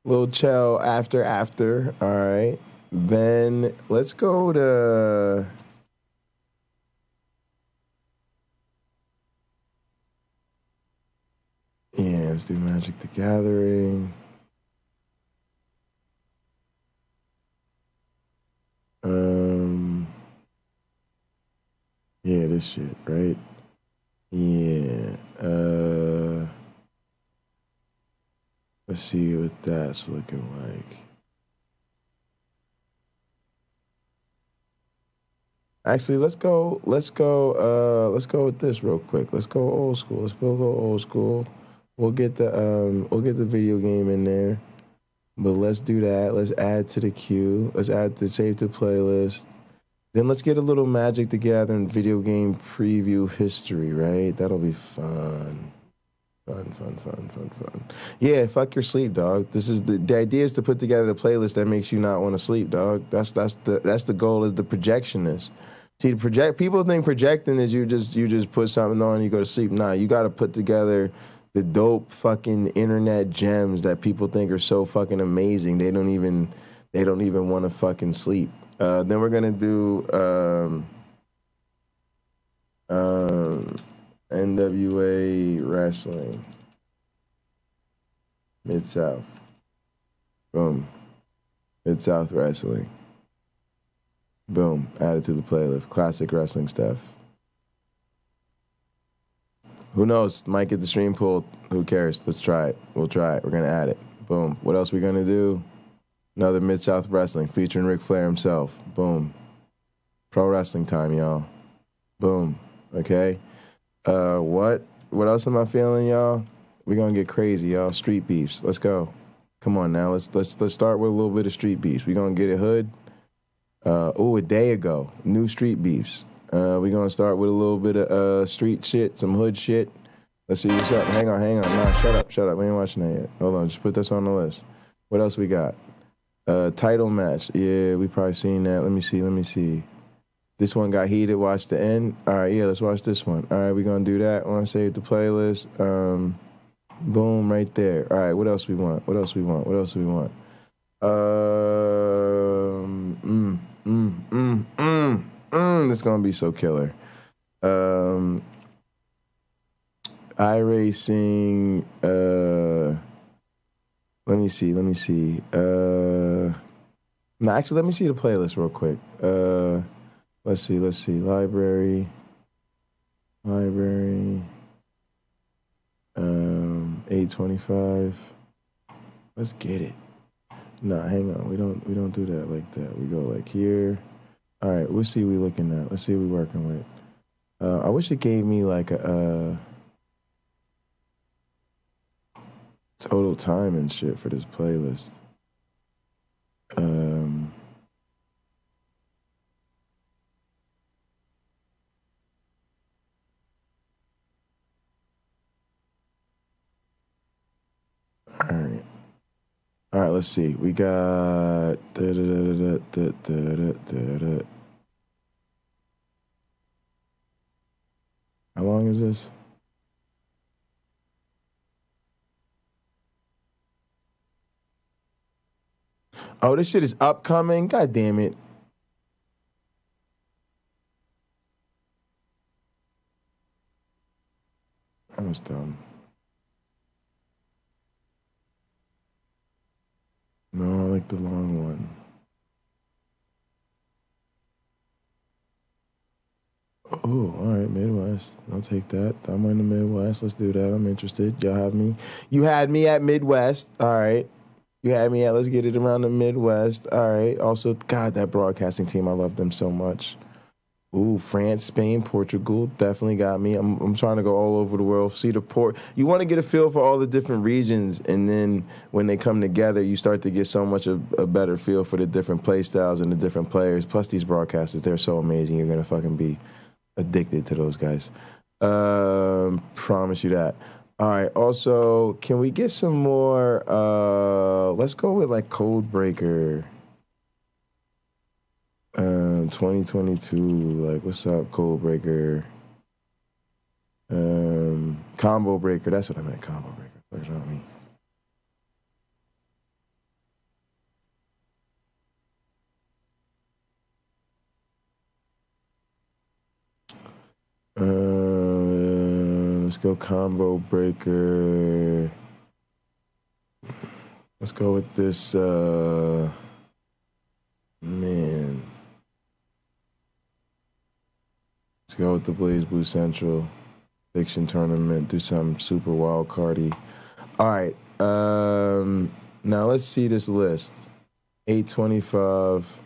Little Chell after. All right. Then let's go to... Yeah, let's do Magic the Gathering. Yeah, this shit, right? Yeah. Let's see what that's looking like. Actually, let's go with this real quick. Let's go old school. Let's go old school. We'll get the video game in there. But let's do that. Let's add to the queue. Let's add to save to playlist. Then let's get a little Magic the Gathering video game preview history, right? That'll be fun. Fun. Yeah, fuck your sleep, dog. This is the idea is to put together a playlist that makes you not want to sleep, dog. That's the goal, is the projectionist. See, people think projecting is you just put something on and you go to sleep. Nah, you got to put together the dope fucking internet gems that people think are so fucking amazing. They don't even want to fucking sleep. Then we're gonna do NWA wrestling, Mid-South. Boom. Mid-South wrestling. Boom. Added to the playlist. Classic wrestling stuff. Who knows? Might get the stream pulled. Who cares? Let's try it. We'll try it. We're gonna add it. Boom. What else we gonna do? Another Mid-South wrestling featuring Ric Flair himself. Boom. Pro wrestling time, y'all. Boom. Okay. What else am I feeling, y'all? We're gonna get crazy, y'all. Street beefs. Let's go. Come on now. Let's start with a little bit of street beefs. We're gonna get it hood. A day ago. New street beefs. We're gonna start with a little bit of street shit, some hood shit. Let's see what's up. Hang on. Nah, shut up. We ain't watching that yet. Hold on, just put this on the list. What else we got? Title match. Yeah, we probably seen that. Let me see. This one got heated. Watch the end. All right, yeah, let's watch this one. All right, we're going to do that. Want to save the playlist. Boom, right there. All right, what else we want? This is going to be so killer. iRacing. Let me see. No, actually, let me see the playlist real quick. Let's see. Library. 825. Let's get it. Nah, hang on. We don't do that like that. We go like here. All right, we'll see what we looking at. Let's see what we working with. I wish it gave me like a total time and shit for this playlist. All right, let's see. We got how long is this? Oh, this shit is upcoming? God damn it. I was dumb. No, I like the long one. Oh, all right, Midwest. I'll take that. I'm in the Midwest. Let's do that. I'm interested. Y'all have me. You had me at Midwest. All right. You had me at, let's get it around the Midwest. All right. Also, God, that broadcasting team, I love them so much. Ooh, France, Spain, Portugal definitely got me. I'm trying to go all over the world, see the port. You want to get a feel for all the different regions, and then when they come together, you start to get so much of a better feel for the different play styles and the different players. Plus, these broadcasters, they're so amazing. You're gonna fucking be addicted to those guys. Promise you that. All right. Also, can we get some more? Let's go with like Code Breaker. 2022, like, what's up, Code Breaker? Combo Breaker, that's what I meant, Combo Breaker. What's wrong with me? Let's go Combo Breaker. Let's go with this, man. Let's go with the Blaze Blue Central Fiction Tournament. Do something super wild cardy. All right. Now let's see this list. 825.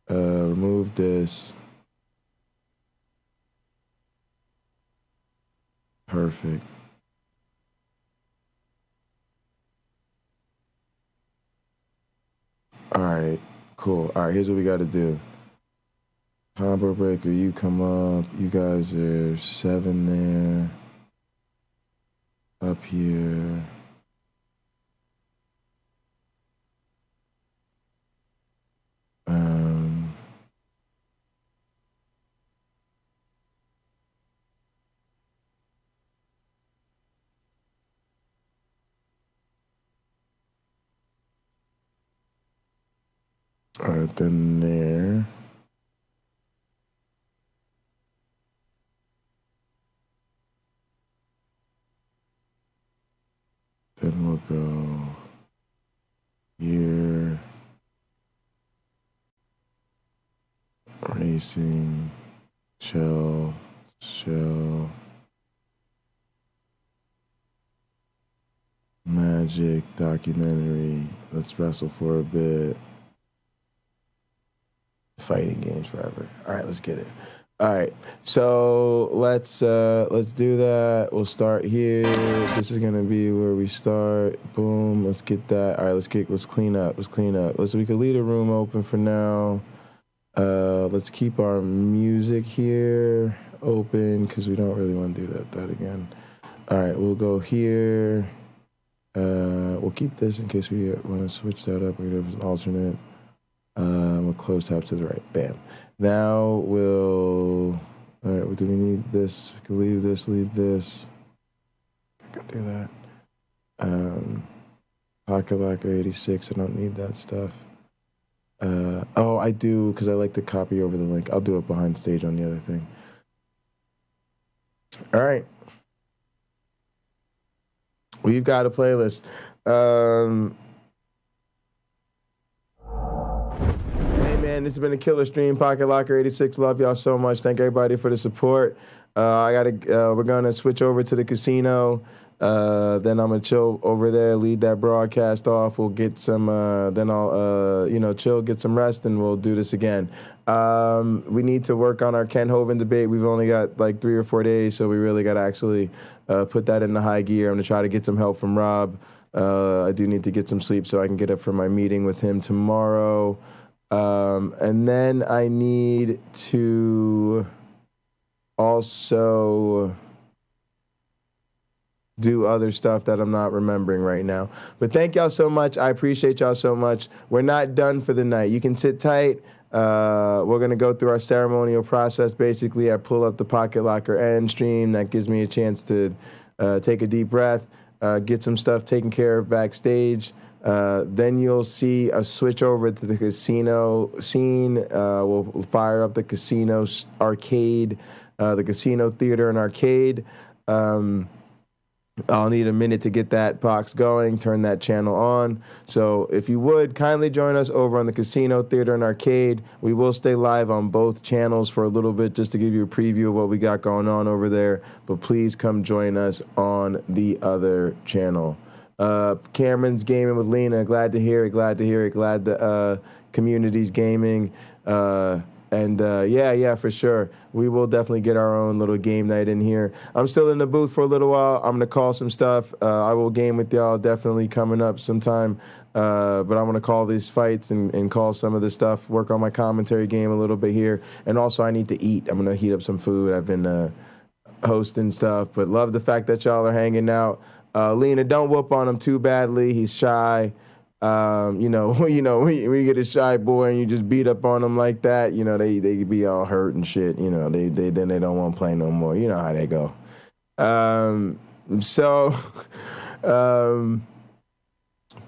Remove this. Perfect. All right. Cool. All right. Here's what we got to do. Combo Breaker, you come up. You guys are 7 there. Up here. All right, then there. Then we'll go here. Racing, shell, magic, documentary. Let's wrestle for a bit. Fighting games forever. All right, let's get it. All right, so let's do that. We'll start here. This is gonna be where we start. Boom. Let's get that. All right, let's clean up. We can leave the room open for now. Let's keep our music here open because we don't really want to do that again. All right, we'll go here. We'll keep this in case we want to switch that up. We'll have an alternate. We'll close tab to the right. Bam. Now we'll. All right. Do we need this? We can leave this. I can do that. Pocket Locker 86. I don't need that stuff. Oh, I do because I like to copy over the link. I'll do it behind stage on the other thing. All right. We've got a playlist. Man, this has been a killer stream. Pocket Locker 86. Love y'all so much. Thank everybody for the support. We're gonna switch over to the casino. Then I'm gonna chill over there, lead that broadcast off. We'll get some. Then I'll chill, get some rest, and we'll do this again. We need to work on our Ken Hovind debate. We've only got like 3 or 4 days, so we really got to actually put that in the high gear. I'm gonna try to get some help from Rob. I do need to get some sleep so I can get up for my meeting with him tomorrow. And then I need to also do other stuff that I'm not remembering right now. But thank y'all so much. I appreciate y'all so much. We're not done for the night. You can sit tight. We're going to go through our ceremonial process. Basically, I pull up the Pocket Locker end stream. That gives me a chance to take a deep breath, get some stuff taken care of backstage. Then you'll see a switch over to the casino scene. We'll fire up the casino arcade, the casino theater and arcade. I'll need a minute to get that box going, turn that channel on. So if you would, kindly join us over on the casino theater and arcade. We will stay live on both channels for a little bit just to give you a preview of what we got going on over there. But please come join us on the other channel. Cameron's gaming with Lena. Glad to hear it. Glad the community's gaming. And yeah, for sure. We will definitely get our own little game night in here. I'm still in the booth for a little while. I'm going to call some stuff. I will game with y'all definitely coming up sometime. But I'm going to call these fights and call some of the stuff, work on my commentary game a little bit here. And also I need to eat. I'm going to heat up some food. I've been hosting stuff, but love the fact that y'all are hanging out. Lena, don't whoop on him too badly. He's shy. When you get a shy boy and you just beat up on them like that, they be all hurt and shit. Then they don't want to play no more. You know how they go.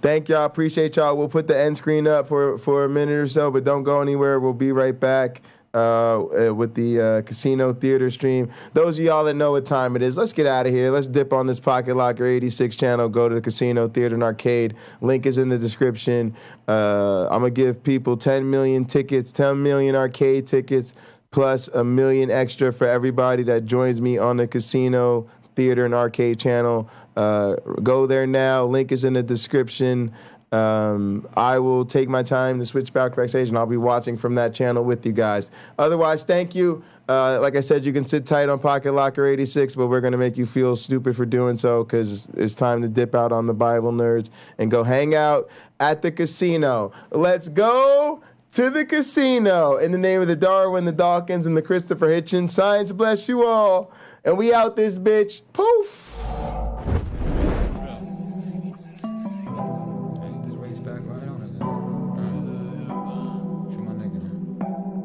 Thank y'all. Appreciate y'all. We'll put the end screen up for a minute or so, but don't go anywhere. We'll be right back with the Casino Theater stream. Those of y'all that know what time it is, let's get out of here. Let's dip on this Pocket Locker 86 channel. Go to the Casino Theater and Arcade. Link is in the description. I'm going to give people 10 million tickets, 10 million arcade tickets, plus a million extra for everybody that joins me on the Casino Theater and Arcade channel. Go there now. Link is in the description. I will take my time to switch backstage, and I'll be watching from that channel with you guys. Otherwise, thank you. Like I said, you can sit tight on Pocket Locker 86, but we're going to make you feel stupid for doing so because it's time to dip out on the Bible nerds and go hang out at the casino. Let's go to the casino. In the name of the Darwin, the Dawkins, and the Christopher Hitchens, science bless you all. And we out this bitch. Poof.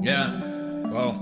Yeah, well.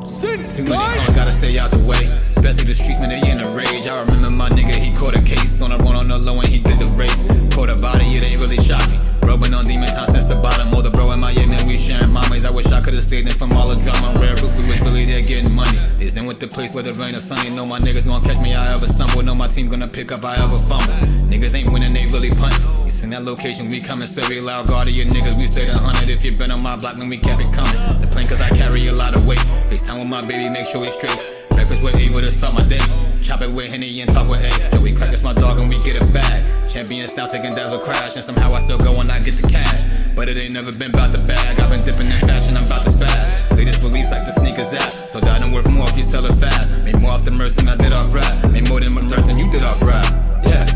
Too many gotta stay out the way. Especially the streets when they in a rage. I remember my nigga, he caught a case. On a run on the low and he did the race. Caught a body, it ain't really shocked me. Rubbing on demon time since the bottom. All the bro in my yeah, man, we sharing mamas. I wish I could've saved them from all the drama. Rare roof, we was really there getting money. This then with the place where the rain or sunny. Know my niggas won't catch me, I ever stumble. Know my team gonna pick up, I ever fumble. Niggas ain't winning, they really punt. In that location, we coming so we loud. Guard of your niggas, we stayed 100. If you been on my block, then we kept it coming. The plane, cause I carry a lot of weight. FaceTime with my baby, make sure we straight. Breakfast with able to start my day. Chop it with Henny and talk with A. Yo, we crack it's my dog and we get it back. Champion style taking devil crash. And somehow I still go and I get the cash. But it ain't never been about the bag. I've been dipping in fashion, I'm about to spaz. Latest release like the sneakers app. So that don't worth more if you sell it fast. Made more off the merch than I did off rap. Made more than merch than you did off rap. Yeah.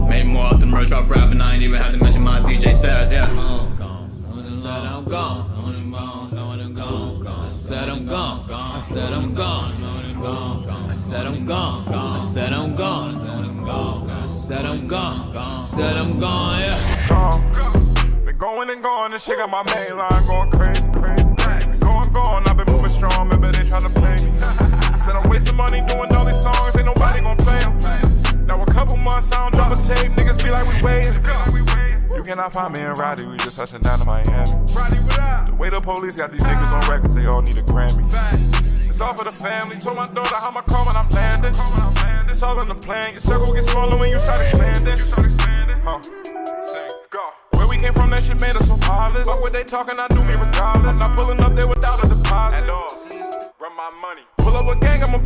Made more off the merch off rap, and I ain't even had to mention my DJ Sass, yeah. I'm gone. Said I'm gone. I said I'm gone. I said I'm gone. I said I'm gone. I said I'm gone. I said I'm gone. I said I'm gone, yeah. Been going and going, and shit got my main line going crazy. Going, I've been moving strong, remember they tryna play me. Said I'm wasting money doing all these songs, ain't nobody gon' play them. Now a couple months, I don't drop a tape, niggas be like we waiting. You cannot find me in Roddy, we just touching down to Miami. The way the police got these niggas on records, they all need a Grammy. It's all for the family, told my daughter how my car when I'm landing. It's all in the plan, your circle gets smaller when you start expanding. Where we came from, that shit made us so heartless. Fuck what they talking, I do me regardless. I'm not pulling up there without a deposit. At all. Run my money. Pull up a gang, I'm a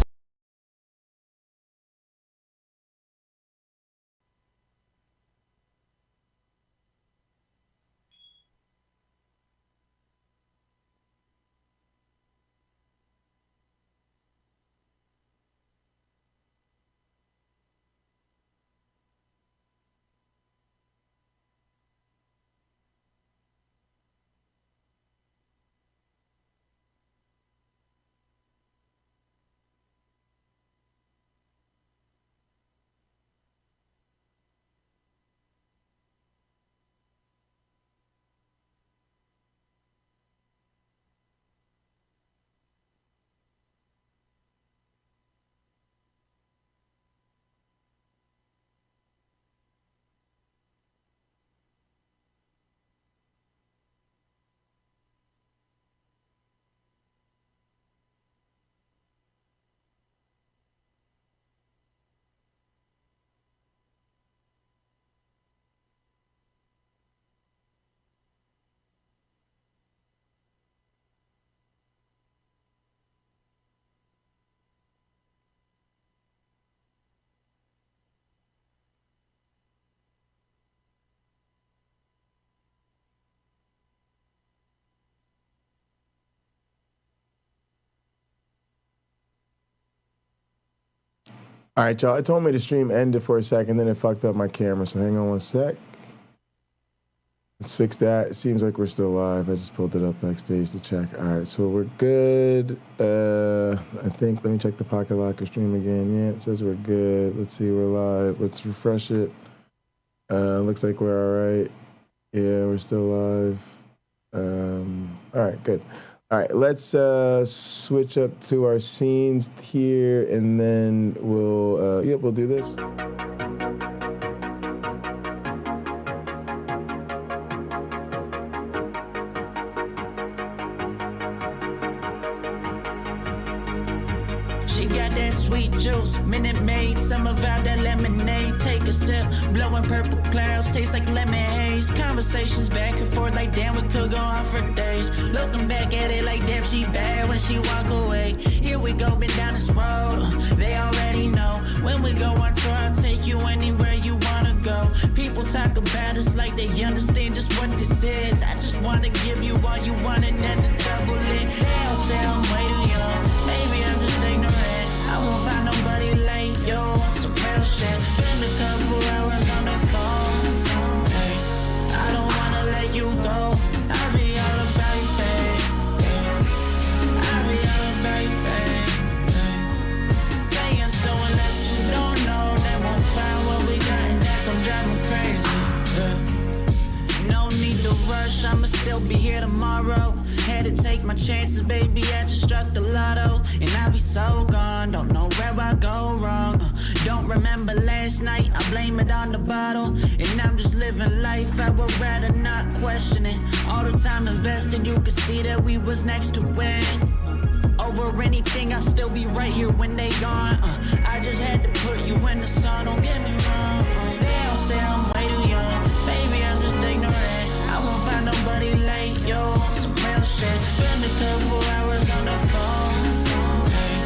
All right, y'all. It told me the stream ended for a second, then it fucked up my camera. So hang on one sec. Let's fix that. It seems like we're still live. I just pulled it up backstage to check. All right, so we're good. I think, let me check the Pocket Locker stream again. Yeah, it says we're good. Let's see, we're live. Let's refresh it. Looks like we're all right. Yeah, we're still live. All right, good. All right, let's switch up to our scenes here, and then we'll do this. She got that sweet juice, Minute Maid, some of out that lemonade. Take a sip, blowing purple clouds, taste like lemon haze. Conversations back and forth like damn, we could go on for days. Looking back at it like damn, she bad when she walk away. Here we go, been down this road, they already know. When we go on tour, I'll take you anywhere you wanna go. People talk about us like they understand just what this is. I just wanna give you all you want and then the double it. They all say I'm way too young, maybe I'm just ignorant. I won't find nobody like you on some real shit. Spend a couple hours on the phone. Hey, I don't wanna let you go. I'll be all about you, babe. I'll be all about you, babe. Saying so unless you don't know, they won't find what we got and that gon' drive me crazy. No need to rush, I'ma still be here tomorrow. Had to take my chances, baby, I just struck the lotto. And I'll be so gone, don't know where I go wrong. Don't remember last night, I blame it on the bottle. And I'm just living life, I would rather not question it. All the time invested, you could see that we was next to win. Over anything, I'll still be right here when they gone. I just had to put you in the sun, don't get me wrong. They all say I'm way too young, baby, I'm just ignorant. I won't find nobody like you on some real shit. Spend a couple hours on the phone. Hey,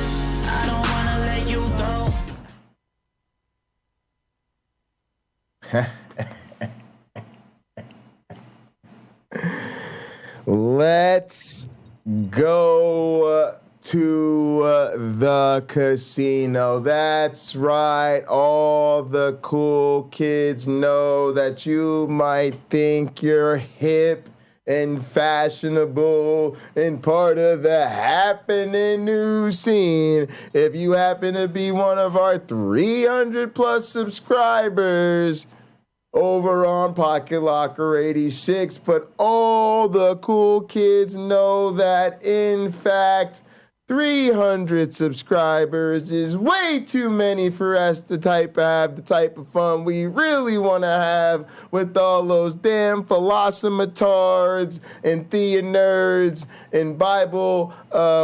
I don't wanna let you go. Let's go to the casino. That's right. All the cool kids know that you might think you're hip and fashionable and part of the happening new scene. If you happen to be one of our 300 plus subscribers over on Pocket Locker 86, but all the cool kids know that, in fact, 300 subscribers is way too many for us to have the type of fun we really want to have with all those damn philosophy-tards and thea-nerds and Bible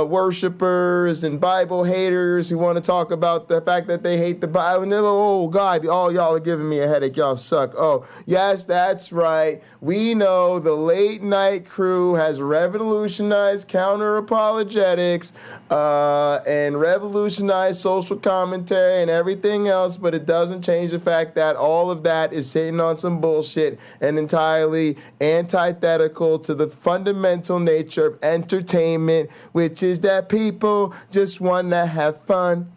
worshipers and Bible haters who want to talk about the fact that they hate the Bible. Oh, God, all y'all are giving me a headache. Y'all suck. Oh, yes, that's right. We know the late night crew has revolutionized counter-apologetics and revolutionize social commentary and everything else, but it doesn't change the fact that all of that is sitting on some bullshit and entirely antithetical to the fundamental nature of entertainment, which is that people just want to have fun.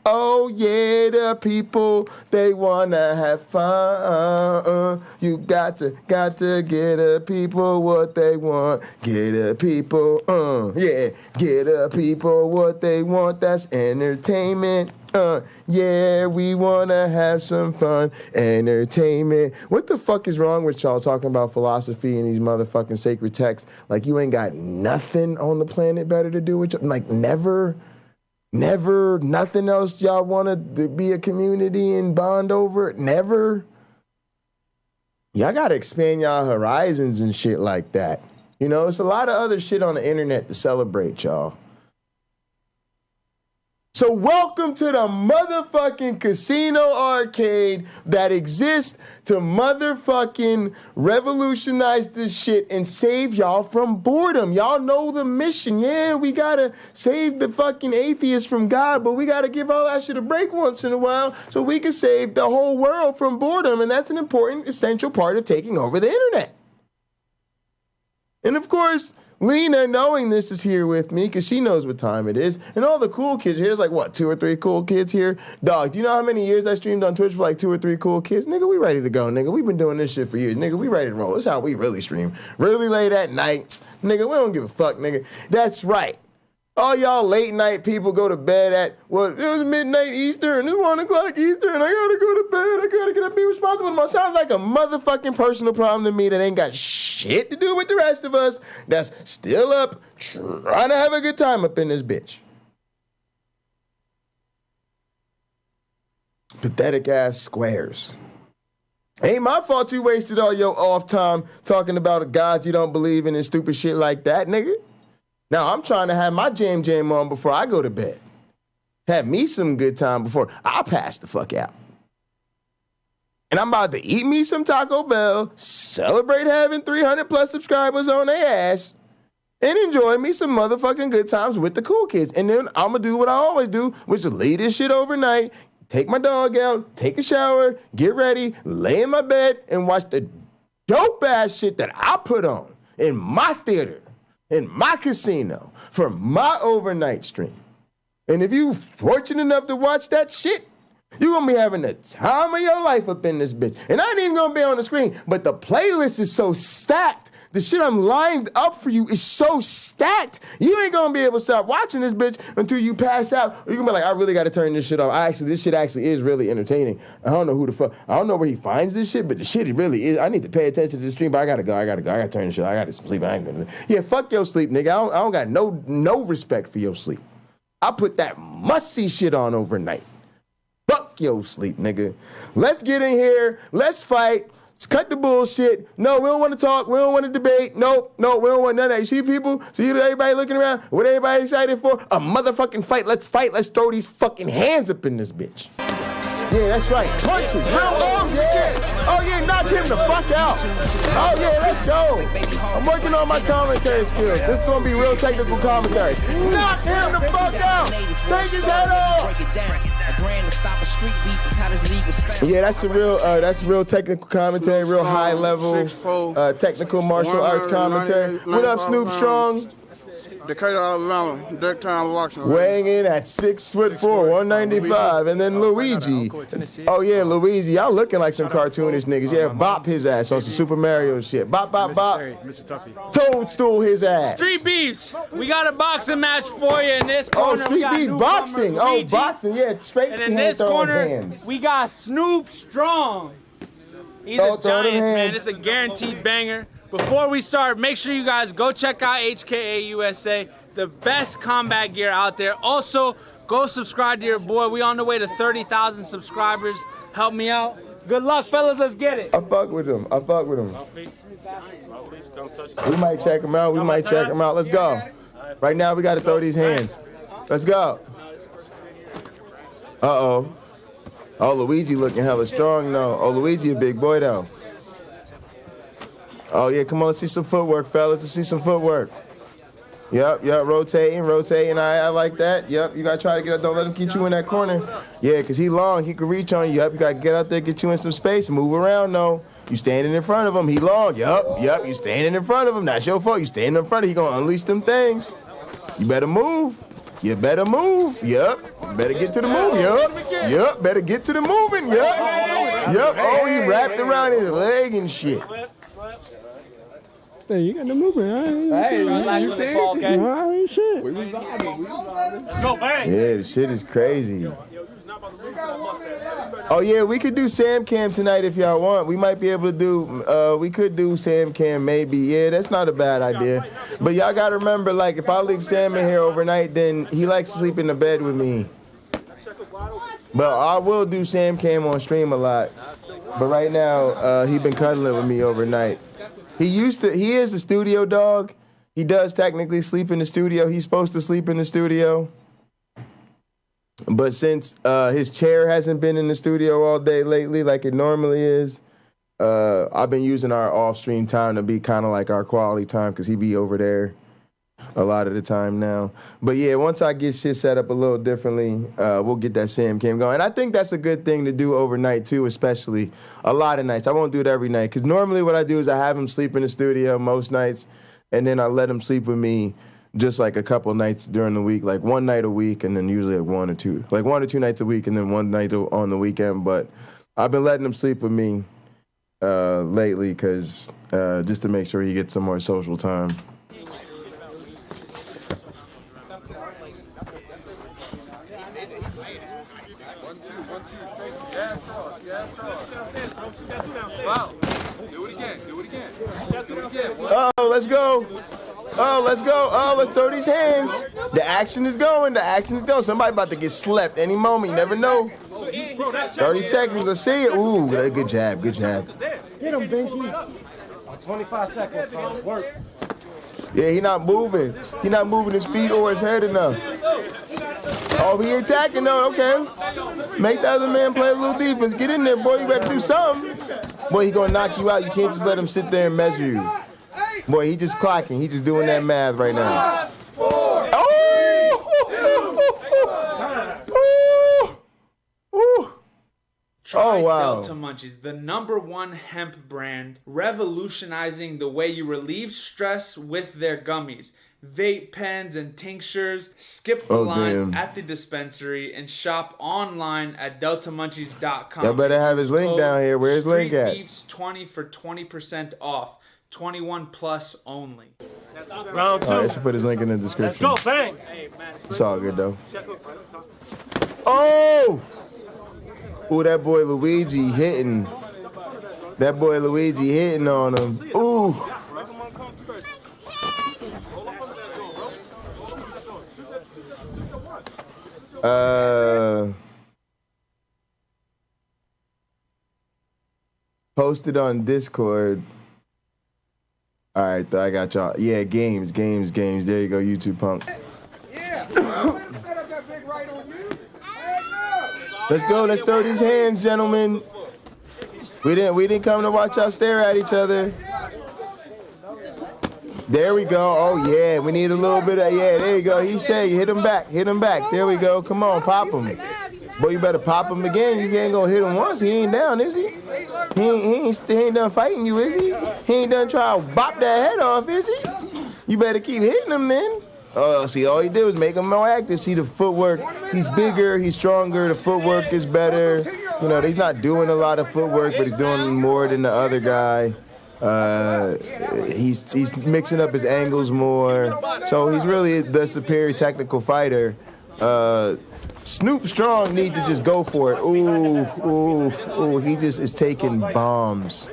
Oh yeah, the people, they want to have fun. You got to get the people what they want. Get the people, yeah, get the people what they want. That's entertainment. Yeah, we want to have some fun. Entertainment. What the fuck is wrong with y'all talking about philosophy and these motherfucking sacred texts? Like, you ain't got nothing on the planet better to do with y'all? Like, never, nothing else y'all want to be a community and bond over? Never? Y'all got to expand y'all horizons and shit like that. You know, it's a lot of other shit on the internet to celebrate, y'all. So welcome to the motherfucking casino arcade that exists to motherfucking revolutionize this shit and save y'all from boredom. Y'all know the mission. Yeah, we gotta save the fucking atheists from God, but we gotta give all that shit a break once in a while so we can save the whole world from boredom. And that's an important, essential part of taking over the internet. And of course, Lena, knowing this, is here with me because she knows what time it is. And all the cool kids here, there's like, what, 2 or 3 cool kids here? Dog, do you know how many years I streamed on Twitch for like 2 or 3 cool kids? Nigga, we ready to go, nigga. We've been doing this shit for years. Nigga, we ready to roll. This is how we really stream. Really late at night. Nigga, we don't give a fuck, nigga. That's right. All y'all late night people go to bed at, well, it was midnight Easter and it's 1 o'clock Easter and I gotta go to bed. I gotta get up and be responsible. It sounds like a motherfucking personal problem to me that ain't got shit to do with the rest of us that's still up trying to have a good time up in this bitch. Pathetic ass squares. Ain't my fault you wasted all your off time talking about gods you don't believe in and stupid shit like that, nigga. Now, I'm trying to have my jam on before I go to bed. Have me some good time before I pass the fuck out. And I'm about to eat me some Taco Bell, celebrate having 300 plus subscribers on their ass, and enjoy me some motherfucking good times with the cool kids. And then I'm going to do what I always do, which is leave this shit overnight, take my dog out, take a shower, get ready, lay in my bed, and watch the dope-ass shit that I put on in my theater, in my casino, for my overnight stream. And if you fortunate enough to watch that shit, you're going to be having the time of your life up in this bitch. And I ain't even going to be on the screen, but the playlist is so stacked. The shit I'm lined up for you is so stacked. You ain't going to be able to stop watching this bitch until you pass out. Or you're going to be like, I really got to turn this shit off. This shit actually is really entertaining. I don't know who the fuck, I don't know where he finds this shit, but the shit, it really is. I need to pay attention to the stream, but I got to go. I got to turn this shit. I got to sleep. Yeah, fuck your sleep, nigga. I don't got no respect for your sleep. I put that must-see shit on overnight. Fuck your sleep, nigga. Let's get in here. Let's fight. Let's cut the bullshit. No, we don't want to talk. We don't want to debate. Nope, we don't want none of that. You see people? See everybody looking around? What everybody excited for? A motherfucking fight. Let's fight. Let's throw these fucking hands up in this bitch. Yeah, that's right. Punches. Oh, yeah, knock him the fuck out. Oh, yeah, let's go. I'm working on my commentary skills. This is going to be real technical commentary. Knock him the fuck out. Take his head off. Yeah, that's a real technical commentary, real high level technical martial arts commentary. What up, Snoop Strong? Decatur, Alabama, Ducktown, Washington. Weighing in at 6'4", 195, and then Luigi. Oh yeah, Luigi, y'all looking like some cartoonish niggas. Yeah, bop his ass on some Super Mario shit. Bop, bop, bop. Toadstool his ass. Street Beefs, we got a boxing match for you in this corner. Oh, Street Beef boxing. Oh, boxing, yeah, straight and in this corner, we got Snoop Strong. He's a giant, man. It's a guaranteed banger. Before we start, make sure you guys go check out HKA USA, the best combat gear out there. Also, go subscribe to your boy. We on the way to 30,000 subscribers. Help me out. Good luck, fellas. Let's get it. I fuck with him. We might check him out. Let's go. Right now, we got to throw these hands. Let's go. Uh-oh. Oh, Luigi looking hella strong, though. Oh, Luigi a big boy, though. Oh, yeah, come on, let's see some footwork, fellas. Let's see some footwork. Yep, rotating. I like that. Yep, you got to try to get up. Don't let him get you in that corner. Yeah, because he long. He can reach on you. Yep, you got to get out there, get you in some space. Move around, though. You standing in front of him. He long. Yep, you standing in front of him. That's your fault. You standing in front of him. He going to unleash them things. You better move. Yep. Better get to the move. Yep. Better get to the moving. Yep. Oh, he wrapped around his leg and shit. Hey, you got the movement. Hey, shit. Let's go, bang. Yeah, the shit is crazy. Oh yeah, we could do Sam Cam tonight if y'all want. We might be able to do. We could do Sam Cam maybe. Yeah, that's not a bad idea. But y'all gotta remember, like, if I leave Sam in here overnight, then he likes to sleep in the bed with me. But I will do Sam Cam on stream a lot. But right now, he been cuddling with me overnight. He is a studio dog. He does technically sleep in the studio. He's supposed to sleep in the studio. But since his chair hasn't been in the studio all day lately like it normally is, I've been using our off-stream time to be kind of like our quality time because he be over there a lot of the time now. But yeah, once I get shit set up a little differently, we'll get that Sam Cam going. And I think that's a good thing to do overnight too, especially a lot of nights. I won't do it every night because normally what I do is I have him sleep in the studio most nights. and then I let him sleep with me just like a couple nights during the week, like one night a week, and then usually like one or two nights a week, and then one night on the weekend. But I've been letting him sleep with me lately because just to make sure he gets some more social time. Oh, let's go. Oh, let's go. Oh, let's throw these hands. The action is going. The action is going. Somebody about to get slept any moment. You never know. 30 seconds. Let's see it. Ooh, good jab. Good jab. Hit him, Binky. 25 seconds, bro. Work. Yeah, he not moving. He not moving his feet or his head enough. Oh, he attacking though. Okay. Make the other man play a little defense. Get in there, boy. You better do something. Boy, he gonna knock you out. You can't just let him sit there and measure you. Boy, he just clocking. He just doing that math right now. Try wow. Delta Munchies, the #1 hemp brand, revolutionizing the way you relieve stress with their gummies. Vape pens and tinctures. Skip the line at the dispensary and shop online at deltamunchies.com. Y'all better have his link down here. Where's his link at? Beefs 20 for 20% off. 21 plus only. Round 2. All right, I should put his link in the description. Let's go, bang. It's all good though. Oh! Ooh, that boy Luigi hitting. That boy Luigi hitting on him. Ooh. Posted on Discord. All right, I got y'all. Yeah, games. There you go, YouTube punk. Let's go. Let's throw these hands, gentlemen. We didn't come to watch y'all stare at each other. There we go. Oh yeah, we need a little bit of there you go. He said, hit him back. There we go. Come on, pop him. Boy, you better pop him again. You ain't gonna hit him once. He ain't down, is he? He ain't done fighting you, is he? He ain't done try to bop that head off, is he? You better keep hitting him then. Oh, see, all he did was make him more active. See the footwork. He's bigger, he's stronger, the footwork is better. You know, he's not doing a lot of footwork, but he's doing more than the other guy. He's mixing up his angles more. So he's really the superior technical fighter. Snoop Strong need to just go for it. Ooh, he just is taking bombs.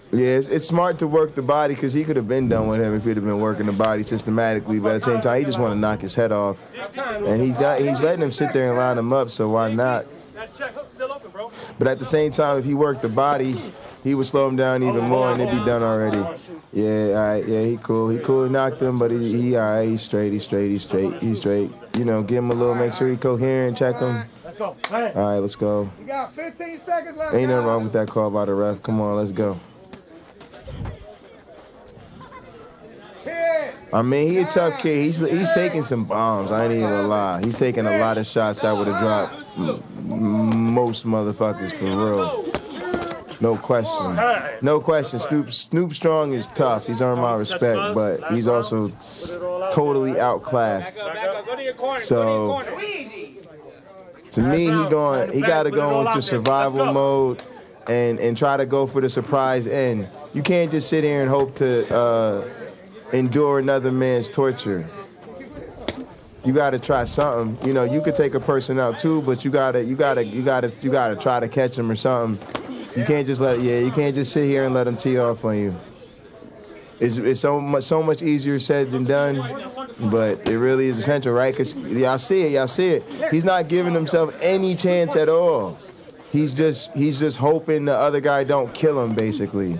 Yeah, it's smart to work the body because he could have been done with him if he'd have been working the body systematically. But at the same time, he just want to knock his head off. And he's letting him sit there and line him up, so why not? But at the same time, if he worked the body, he would slow him down even more and it'd be done already. Yeah, all right, yeah, he cool. He knocked him, but he all right, he's straight. You know, give him a little, make sure he coherent, check him. Let's go. All right, let's go. You got 15 seconds left. Ain't nothing wrong with that call by the ref. Come on, let's go. I mean, he a tough kid. He's taking some bombs. I ain't even gonna lie. He's taking a lot of shots that would have dropped most motherfuckers for real. No question. Snoop Strong is tough. He's earned my respect, but he's also totally outclassed. So to me, he got to go into survival mode and try to go for the surprise end. You can't just sit here and hope to endure another man's torture. You got to try something. You know, you could take a person out too, but you gotta try to catch him or something. You can't just you can't just sit here and let him tee off on you. It's so much easier said than done, but it really is essential, right? Because y'all see it. He's not giving himself any chance at all. He's just hoping the other guy don't kill him, basically.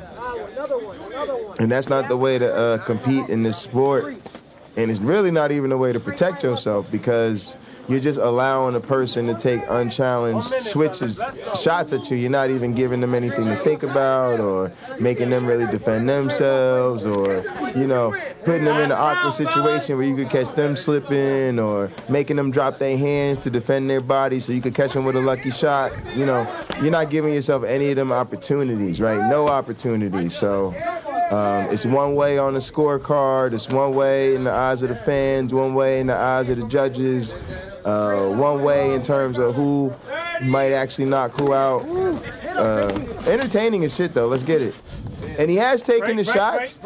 And that's not the way to compete in this sport. And it's really not even a way to protect yourself because you're just allowing a person to take unchallenged shots at you. You're not even giving them anything to think about or making them really defend themselves or, you know, putting them in an awkward situation where you could catch them slipping or making them drop their hands to defend their body so you could catch them with a lucky shot. You know, you're not giving yourself any of them opportunities, right? No opportunities. So it's one way on the scorecard. It's one way in the eyes of the fans, one way in the eyes of the judges, one way in terms of who might actually knock who out. Entertaining as shit, though. Let's get it. And he has taken the shots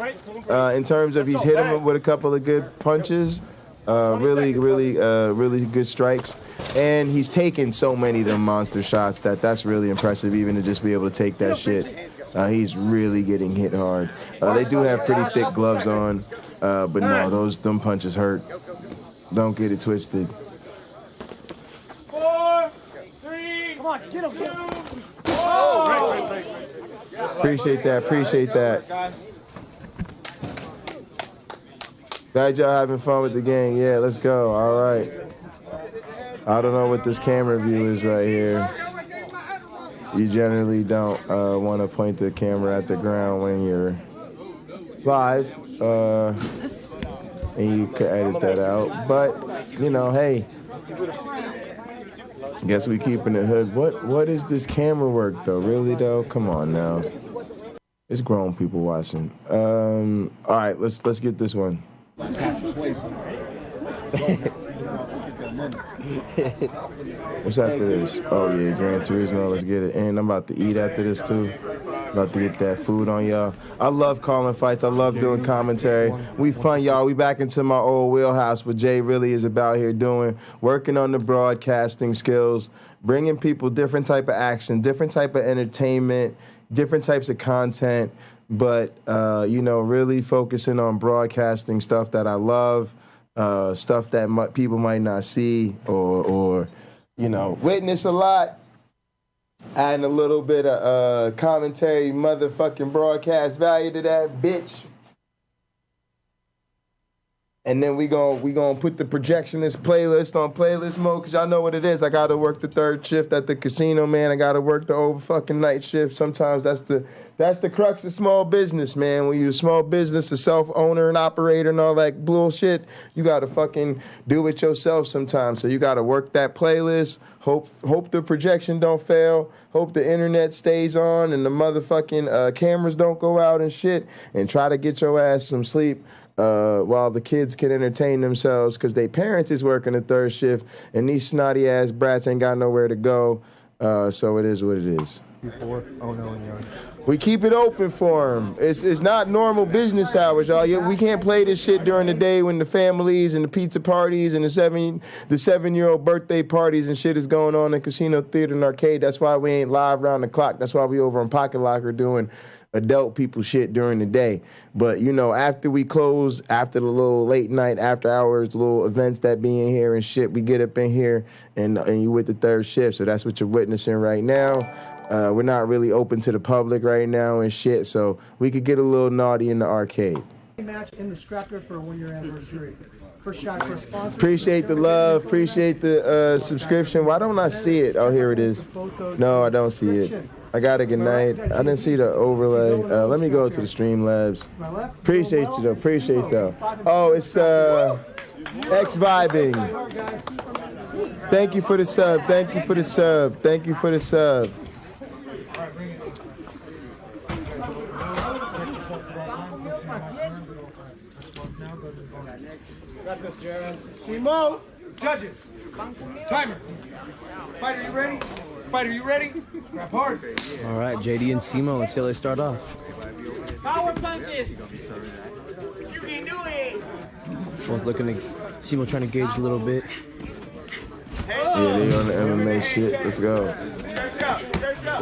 in terms of he's hit him with a couple of good punches, really good strikes. And he's taken so many of them monster shots that's really impressive, even to just be able to take that shit. He's really getting hit hard. They do have pretty thick gloves on, but no, them punches hurt. Don't get it twisted. 4, 3, come on, get him, 2. Appreciate that. Glad y'all having fun with the game. Yeah, let's go. All right. I don't know what this camera view is right here. You generally don't want to point the camera at the ground when you're live, and you could edit that out. But, you know, hey, I guess we keeping the hood. What is this camera work, though? Really, though? Come on now. It's grown people watching. All right, let's get this one. What's after this? Oh yeah, Gran Turismo, let's get it. And I'm about to eat after this too. About to get that food on y'all. I love calling fights. I love doing commentary. We fun, y'all. We back into my old wheelhouse, what Jay really is about here doing. Working on the broadcasting skills, bringing people different type of action, different type of entertainment, different types of content, but, you know, really focusing on broadcasting stuff that I love, stuff that people might not see or, you know, witness a lot. Adding a little bit of commentary, motherfucking broadcast value to that bitch. And then we gonna put the projectionist playlist on playlist mode, because y'all know what it is. I gotta work the third shift at the casino, man. I gotta work the over fucking night shift. Sometimes that's the crux of small business, man. When you're a small business, a self-owner and operator and all that bullshit, you gotta fucking do it yourself sometimes. So you gotta work that playlist. Hope the projection don't fail. Hope the internet stays on and the motherfucking cameras don't go out and shit. And try to get your ass some sleep while the kids can entertain themselves, because their parents is working the third shift and these snotty ass brats ain't got nowhere to go. So it is what it is. We keep it open for them. It's not normal business hours, y'all. We can't play this shit during the day when the families and the pizza parties and the 7-year-old birthday parties and shit is going on in casino, theater, and arcade. That's why we ain't live around the clock. That's why we over on Pocket Locker doing adult people shit during the day. But, you know, after we close, after the little late night, after hours, little events that be in here and shit, we get up in here and you with the third shift. So that's what you're witnessing right now. We're not really open to the public right now and shit, so we could get a little naughty in the arcade. Match in the scrapyard for a 1-year anniversary. First shot for sponsors. Appreciate the love. Appreciate the subscription. Why don't I see it? Oh, here it is. No, I don't see it. I got a good night. I didn't see the overlay. Let me go to the Streamlabs. Appreciate you, though. Appreciate, though. Oh, it's X Vibing. Thank you for the sub. Thank you for the sub. Thank you for the sub. Got this, Jared. Simo, judges. Timer. Fighter, you ready? Fighter, you ready? Grab hard. All right, JD and Simo, let's see how they start off. Power punches. You can do it. Both looking to Simo trying to gauge a little bit. Yeah, they on the MMA shit. Let's go.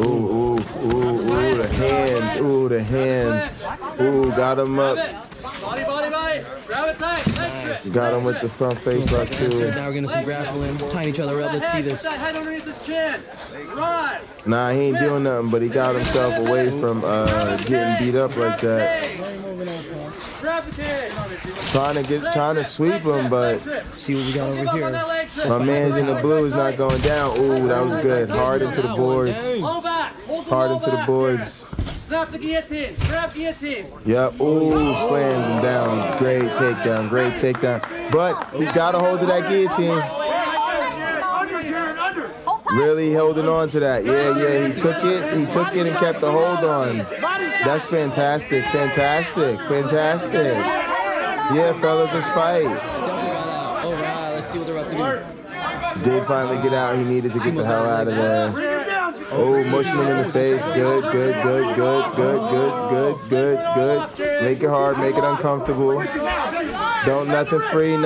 Ooh, the hands. Ooh, the hands. Ooh, got him up. Body. Grab it tight. Got him with the front face lock too. Now we're getting some grappling, tying each other up. Let's see this. Head underneath his chin. Right. Nah, he ain't doing nothing, but he got himself away from getting beat up like that. trying to sweep him, but see what we got over here. My man's in the blue is not going down. Ooh, that was good. Hard into the boards. Hard into the boards. Snap the guillotine. Grab guillotine. Yep. Ooh, slammed him down. Great takedown. Great takedown. But he's got a hold of that guillotine. Really holding on to that. Yeah. He took it and kept the hold on. That's fantastic. Yeah, fellas, let's fight. All right, let's see what they're about to do. Did finally get out. He needed to get the hell out of there. Oh, mushing him in the face. Good. Make it hard, make it uncomfortable. Don't nothing free.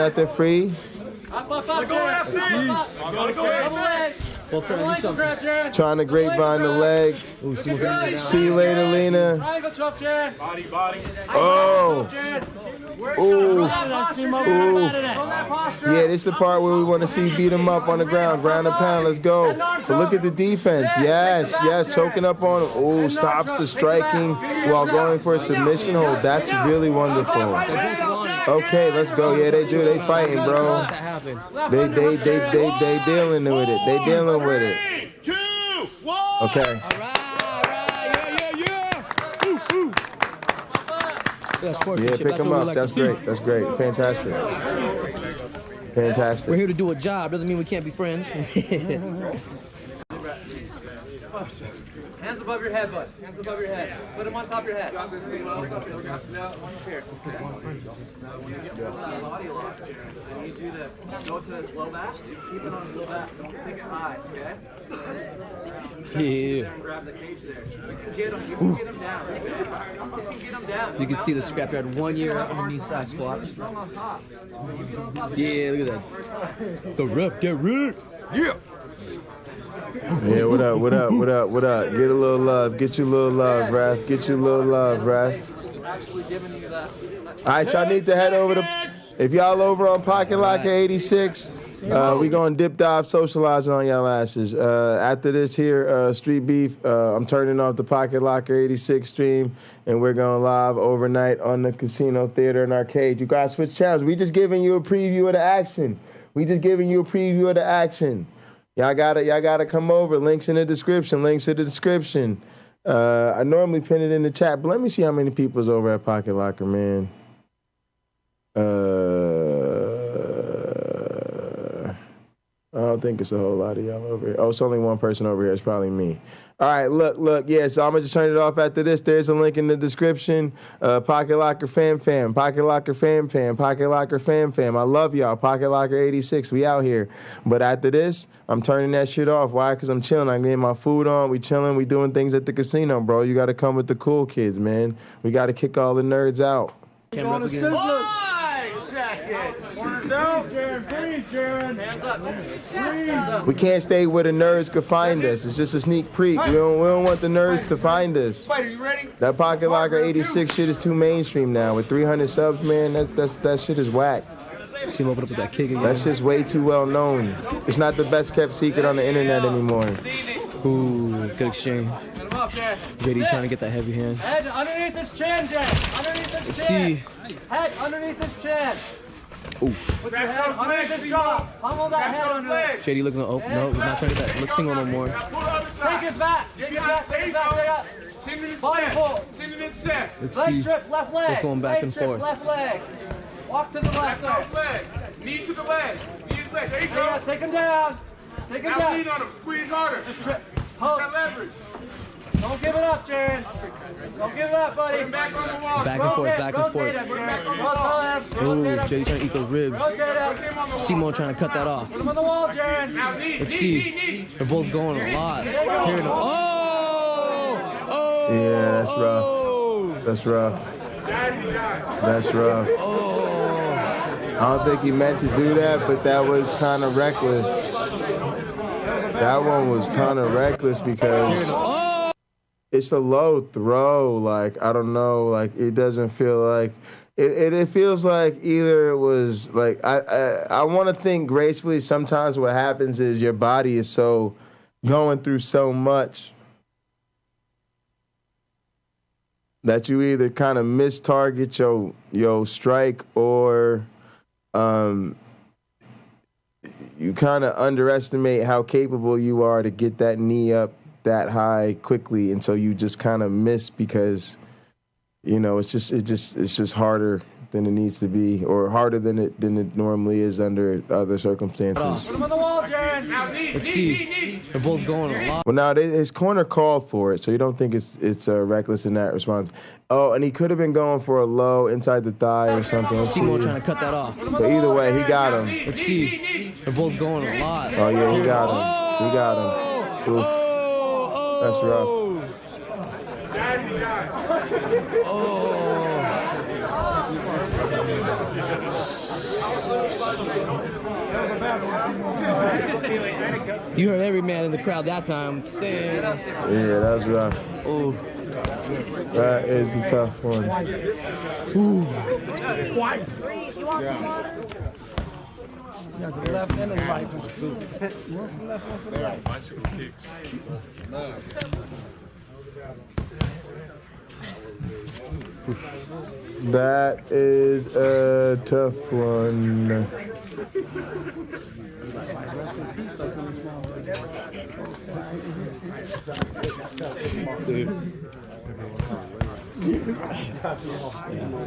Trying to grapevine the leg. See you later, Lena. Oh. Ooh. Yeah, this is the part where we want to see beat him up on the ground. Ground and pound, let's go. But look at the defense. Yes, choking up on him. Ooh, stops the striking while going for a submission hold. That's really wonderful. Okay, let's go. Yeah, they do. They fighting, bro. They dealing with it. They dealing with it. 3, 2, 1. Okay. Yeah, pick him up. That's great. Fantastic. We're here to do a job. Doesn't mean we can't be friends. Hands above your head, bud. Hands above your head. Put them on top of your head. Here. Now, when you get that body lock, I need you to go to his low back. Keep it on his low back. Don't take it high, okay? Yeah. And grab the cage there. You can get him down. You can get him down. You can see the scrapyard 1 year underneath side squats. Yeah, look at that. The ref get rigged. Yeah. Yeah, what up? Get a little love. Get you a little love, ref. All right, y'all need to head over to, if y'all over on Pocket Locker 86, we gonna dip dive socializing on y'all asses. After this here, Street Beef, I'm turning off the Pocket Locker 86 stream, and we're going live overnight on the Casino Theater and Arcade. You guys switch channels. We just giving you a preview of the action. Y'all gotta come over. Links in the description. I normally pin it in the chat, but let me see how many people's over at Pocket Locker, man. I don't think it's a whole lot of y'all over here. Oh, it's only one person over here. It's probably me. All right, look. Yeah, so I'm going to just turn it off after this. There's a link in the description. Pocket Locker fam. Pocket Locker fam. I love y'all. Pocket Locker 86. We out here. But after this, I'm turning that shit off. Why? Because I'm chilling. I'm getting my food on. We chilling. We doing things at the casino, bro. You got to come with the cool kids, man. We got to kick all the nerds out. Camera up again. Corners out. We can't stay where the nerds could find us. It's just a sneak peek. We don't want the nerds to find us. Fighter, you ready? That Pocket Locker 86 shit is too mainstream now. With 300 subs, man, that shit is whack. See him open up with that kick again. That shit's way too well known. It's not the best kept secret on the internet anymore. Ooh, good exchange. JD trying to get that heavy hand. Head underneath his chin, Jay. Underneath his chin. See. Head underneath his chin. Ooh. Put your head underneath his jaw. Pummel that head under it. JD looking to open. No, he's not trying to get that. Look single no more. Take it back. Take it back. Chin in his Body pull. Chin in his chest. Let's Leg see. strip, left leg. Both going back and forth. Left leg. Walk to the left leg. Knee to the leg. Knee to the leg. There you go. Take him down. Take him now down. lean on him. Squeeze harder. Hold. That leverage. Don't give it up, Jaron. Don't give it up, buddy. Put him back on the wall. Back and forth, back and forth. Ooh, JD trying to eat those ribs. Simon trying to cut that off. Put him on the wall, Jaron. Let's see. They're both going a lot. Here it is. Oh! Yeah, that's rough. I don't think he meant to do that, but that was kind of reckless. That one was kind of reckless because it's a low throw. Like, I don't know. Like, it doesn't feel like it feels like either it was like I want to think gracefully. Sometimes what happens is your body is so going through so much that you either kind of miss-target your strike or you kind of underestimate how capable you are to get that knee up that high quickly, and so you just kind of miss because, it's just harder than it needs to be, or harder than it normally is under other circumstances. Put him on the wall, Jaron. Let's see. They're both going a lot. Well, now his corner called for it, so you don't think it's reckless in that response. Oh, and he could have been going for a low inside the thigh or something. Simo trying to cut that off. But either way, he got him. Let's see. They're both going a lot. Oh yeah, he got him. He got him. Oof. That's rough. You heard every man in the crowd that time. Damn. Yeah, that's rough. Oh. That is a tough one. Ooh. The left and the right. That is a tough one.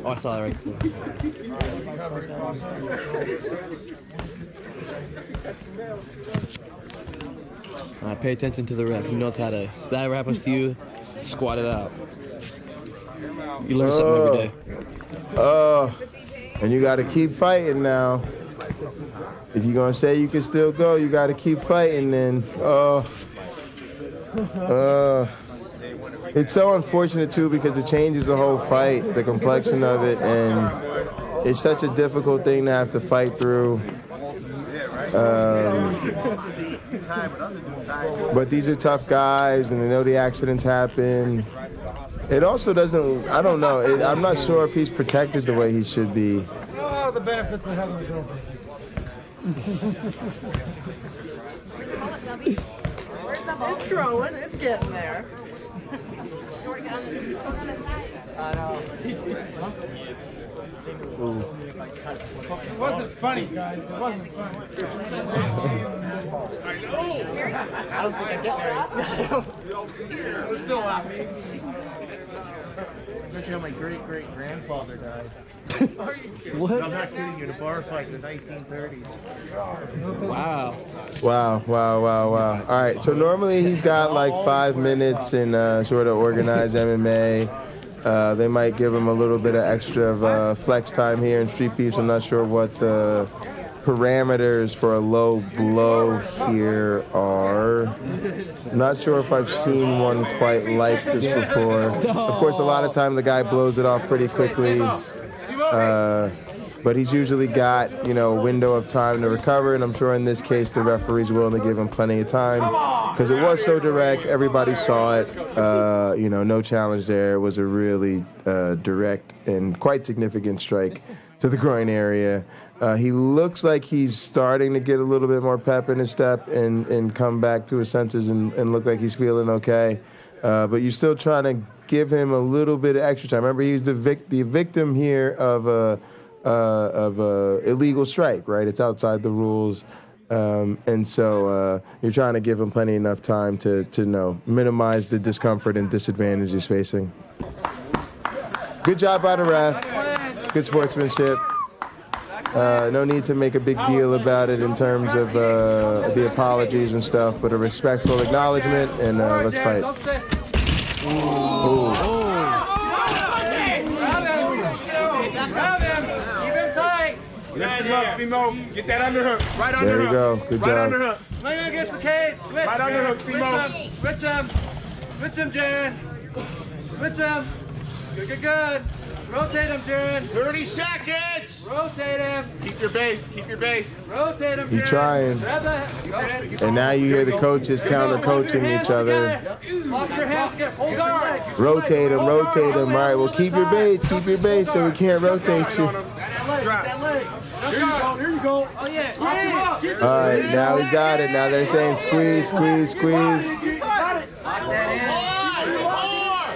Oh, I saw that right there. Pay attention to the ref. He knows how to. If that ever happens to you, squat it out. You learn something every day. And you got to keep fighting now. If you're going to say you can still go, you got to keep fighting then. It's so unfortunate, too, because it changes the whole fight, the complexion of it, and it's such a difficult thing to have to fight through. But these are tough guys, and they know the accidents happen. It also doesn't, I don't know, I'm not sure if he's protected the way he should be. Oh, the benefits of having a girlfriend. It's growing, it's getting there. I know. Ooh. It wasn't funny, guys. It wasn't funny. I don't think I get there. We're still laughing. Especially how my great-great-grandfather died. Are you kidding? What? I'm not kidding you. In a bar fight in the 1930s. Wow. Wow. All right, so normally he's got like 5 minutes in sort of organized MMA. They might give him a little bit of extra flex time here in Street Beefs. I'm not sure what the parameters for a low blow here are. I'm not sure if I've seen one quite like this before. Of course, a lot of time the guy blows it off pretty quickly. But he's usually got, a window of time to recover, and I'm sure in this case the referee's willing to give him plenty of time because it was so direct. Everybody saw it. No challenge there. It was a really direct and quite significant strike to the groin area. He looks like he's starting to get a little bit more pep in his step and come back to his senses and look like he's feeling okay. But you're still trying to give him a little bit of extra time. Remember, he's the victim here of a illegal strike, right? It's outside the rules. And so you're trying to give him plenty enough time to minimize the discomfort and disadvantage he's facing. Good job by the ref. Good sportsmanship. No need to make a big deal about it in terms of the apologies and stuff, but a respectful acknowledgement, and let's fight. Ooh. Simo, get that underhook. Right underhook. There you go. Good job. Right underhook. Swing against the cage. Switch. Right underhook, Simo. Switch him. Switch him, Jaron. Switch him. Good. Rotate him, Jaron. 30 seconds. Rotate him. Keep your base. Rotate him, Jaron. He's trying. And now you hear the coaches counter-coaching each other. Lock your hands. Hold guard. Rotate him. All right, well, keep your base so we can't rotate you. That leg. Here you go. Oh, yeah. All right, now he's got it. Now they're saying squeeze. Got it. Lock that in.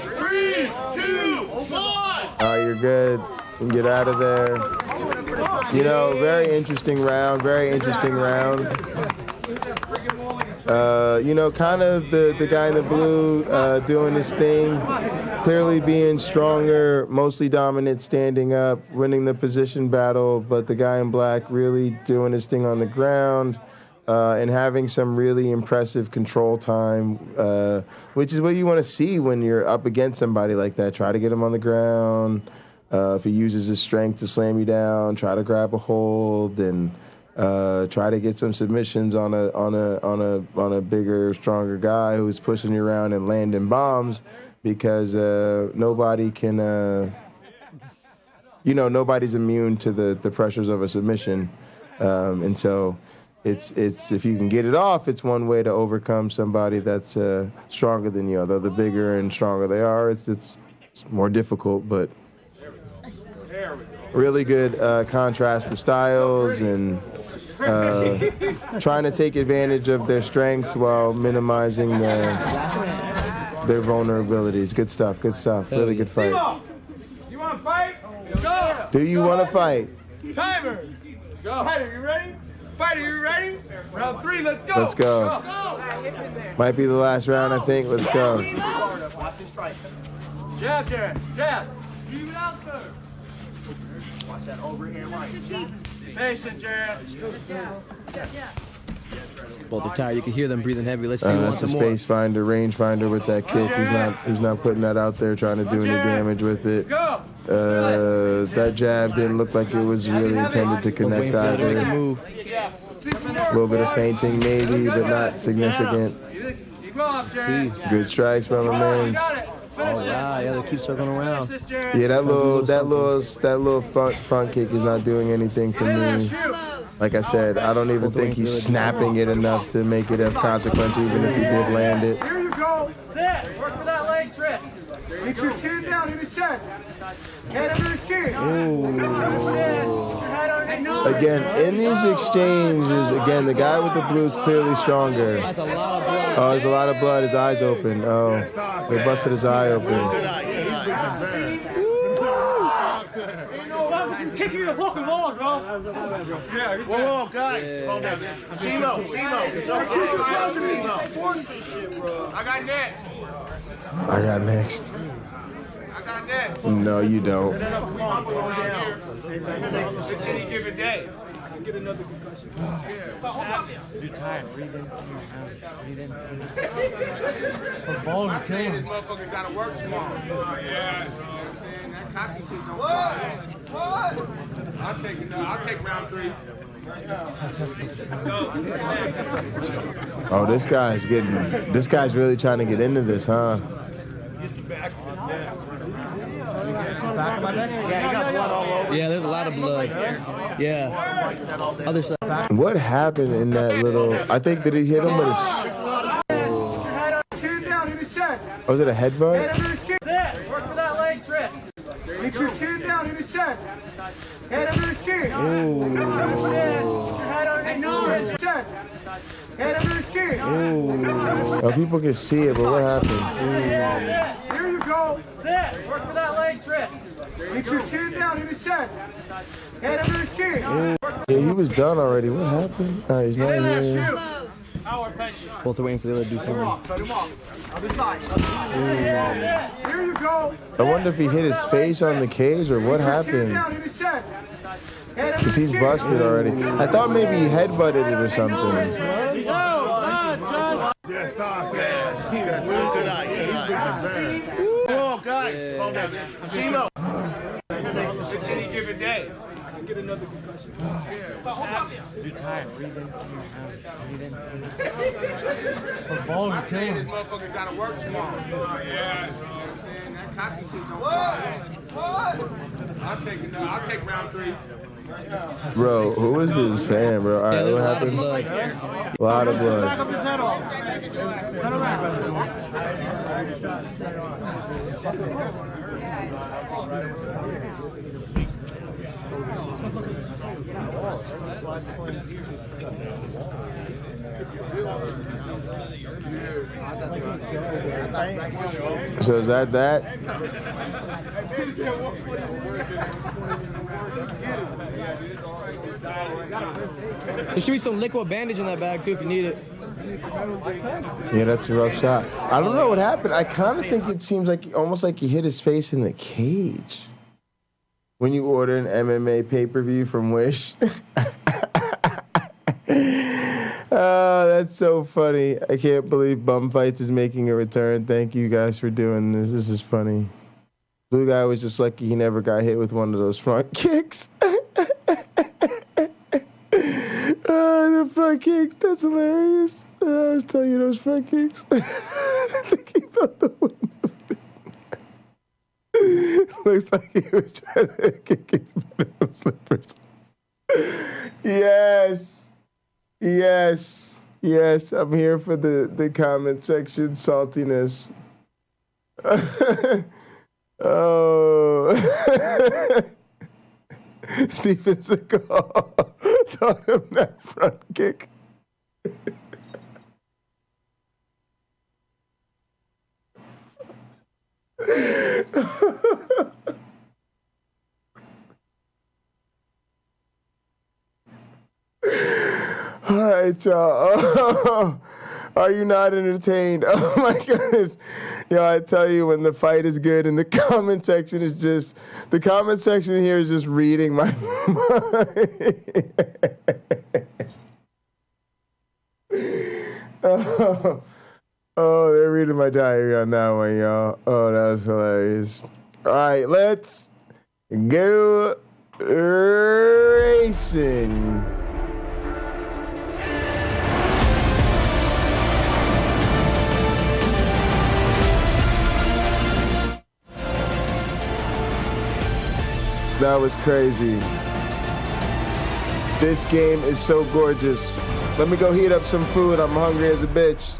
5, 4, 3, 2, you're good. You can get out of there. You know, very interesting round. You know, kind of the guy in the blue doing his thing, clearly being stronger, mostly dominant, standing up, winning the position battle, but the guy in black really doing his thing on the ground and having some really impressive control time, which is what you want to see when you're up against somebody like that. Try to get him on the ground. If he uses his strength to slam you down, try to grab a hold and try to get some submissions on a bigger, stronger guy who's pushing you around and landing bombs, because nobody can, nobody's immune to the pressures of a submission, and so it's if you can get it off, it's one way to overcome somebody that's stronger than you. Although the bigger and stronger they are, it's more difficult, but really good contrast of styles and trying to take advantage of their strengths while minimizing their vulnerabilities. Good stuff. Really good fight. You want to fight? Go. Do you want to fight? Timer. Go. Fighter, you ready? Fighter, you ready? Round 3, let's go. Let's go. Might be the last round, I think. Let's go. Watch his strike. Jab, Jared. Jab. Leave it out there. Watch that overhand right. Patient, Jared. Both are tired. You can hear them breathing heavy. Let's see who wants that's a some more. space finder, range finder with that kick. He's not putting that out there trying to do any damage with it. That jab didn't look like it was really intended to connect either. A little bit of feinting maybe, but not significant. Good strikes by my man. Oh wow, yeah, they keep circling around. Yeah, that little front kick is not doing anything for me. Like I said, I don't even think he's snapping it enough to make it have consequence, even if he did land it. Here you go. Sit. Work for that leg trip. Get your chin down in his chest. Head under his chin. Again, in these exchanges, the guy with the blue is clearly stronger. Oh, there's a lot of blood. His eye's open. Oh, they busted his eye open. Kicking your fucking wall, bro. Whoa, guys. Calm down. Simo. It's okay. I got next. No, you don't. Just any given day. I can get another concussion. You're tired. Breathe in. Breathe in. For ball I say this motherfucker's got to work tomorrow. Yeah. That cocky shit don't what? I'll take round 3. Oh, this guy's really trying to get into this, huh? Yeah, there's a lot of blood. Yeah. Other side. What happened in that little? I think did he hit him with a? Was it a headbutt? Sit. Work for that leg trip. Get your chin down in his chest. Head under his chin. Head under his chin. Oh, people can see it, but what happened? Here you go. Sit. Work for that leg trip. Get your chin down in his chest. Head under his chin. Yeah, he was done already. What happened? He's not here. Both are waiting for the other to do something. Cut him off. Other side. Here you go. I wonder if he hit his face on the cage or what happened. Because he's busted already. I thought maybe he headbutted it or something. Yes, stop. Good eye. Whoa, guys. Calm down. Simo. Just any given day. I can get another concussion. You're tired. Breathe in. Breathe in. For ball I say this motherfucker's got to work tomorrow. Yeah. That cocky shit don't what? I'll take round 3. Bro, who is this fan, bro? All right, what happened? A lot of blood. So is that? There should be some liquid bandage in that bag too if you need it. Yeah, that's a rough shot. I don't know what happened. I kind of think it seems like almost like he hit his face in the cage when you order an MMA pay-per-view from Wish. Oh, that's so funny. I can't believe Bum Fights is making a return. Thank you guys for doing this. This is funny. Blue Guy was just lucky he never got hit with one of those front kicks. The front kicks, that's hilarious. I was telling you those front kicks. I think he felt the wind of it. Looks like he was trying to kick his minimum slippers. Yes, I'm here for the comment section saltiness. Oh. Steven Seagal taught him that front kick. All right, y'all. Are you not entertained? Oh, my goodness. Yo, I tell you, when the fight is good and the comment section is just, the comment section here is just reading my mind. Oh, they're reading my diary on that one, y'all. Oh, that was hilarious. All right, let's go racing. That was crazy. This game is so gorgeous. Let me go heat up some food. I'm hungry as a bitch.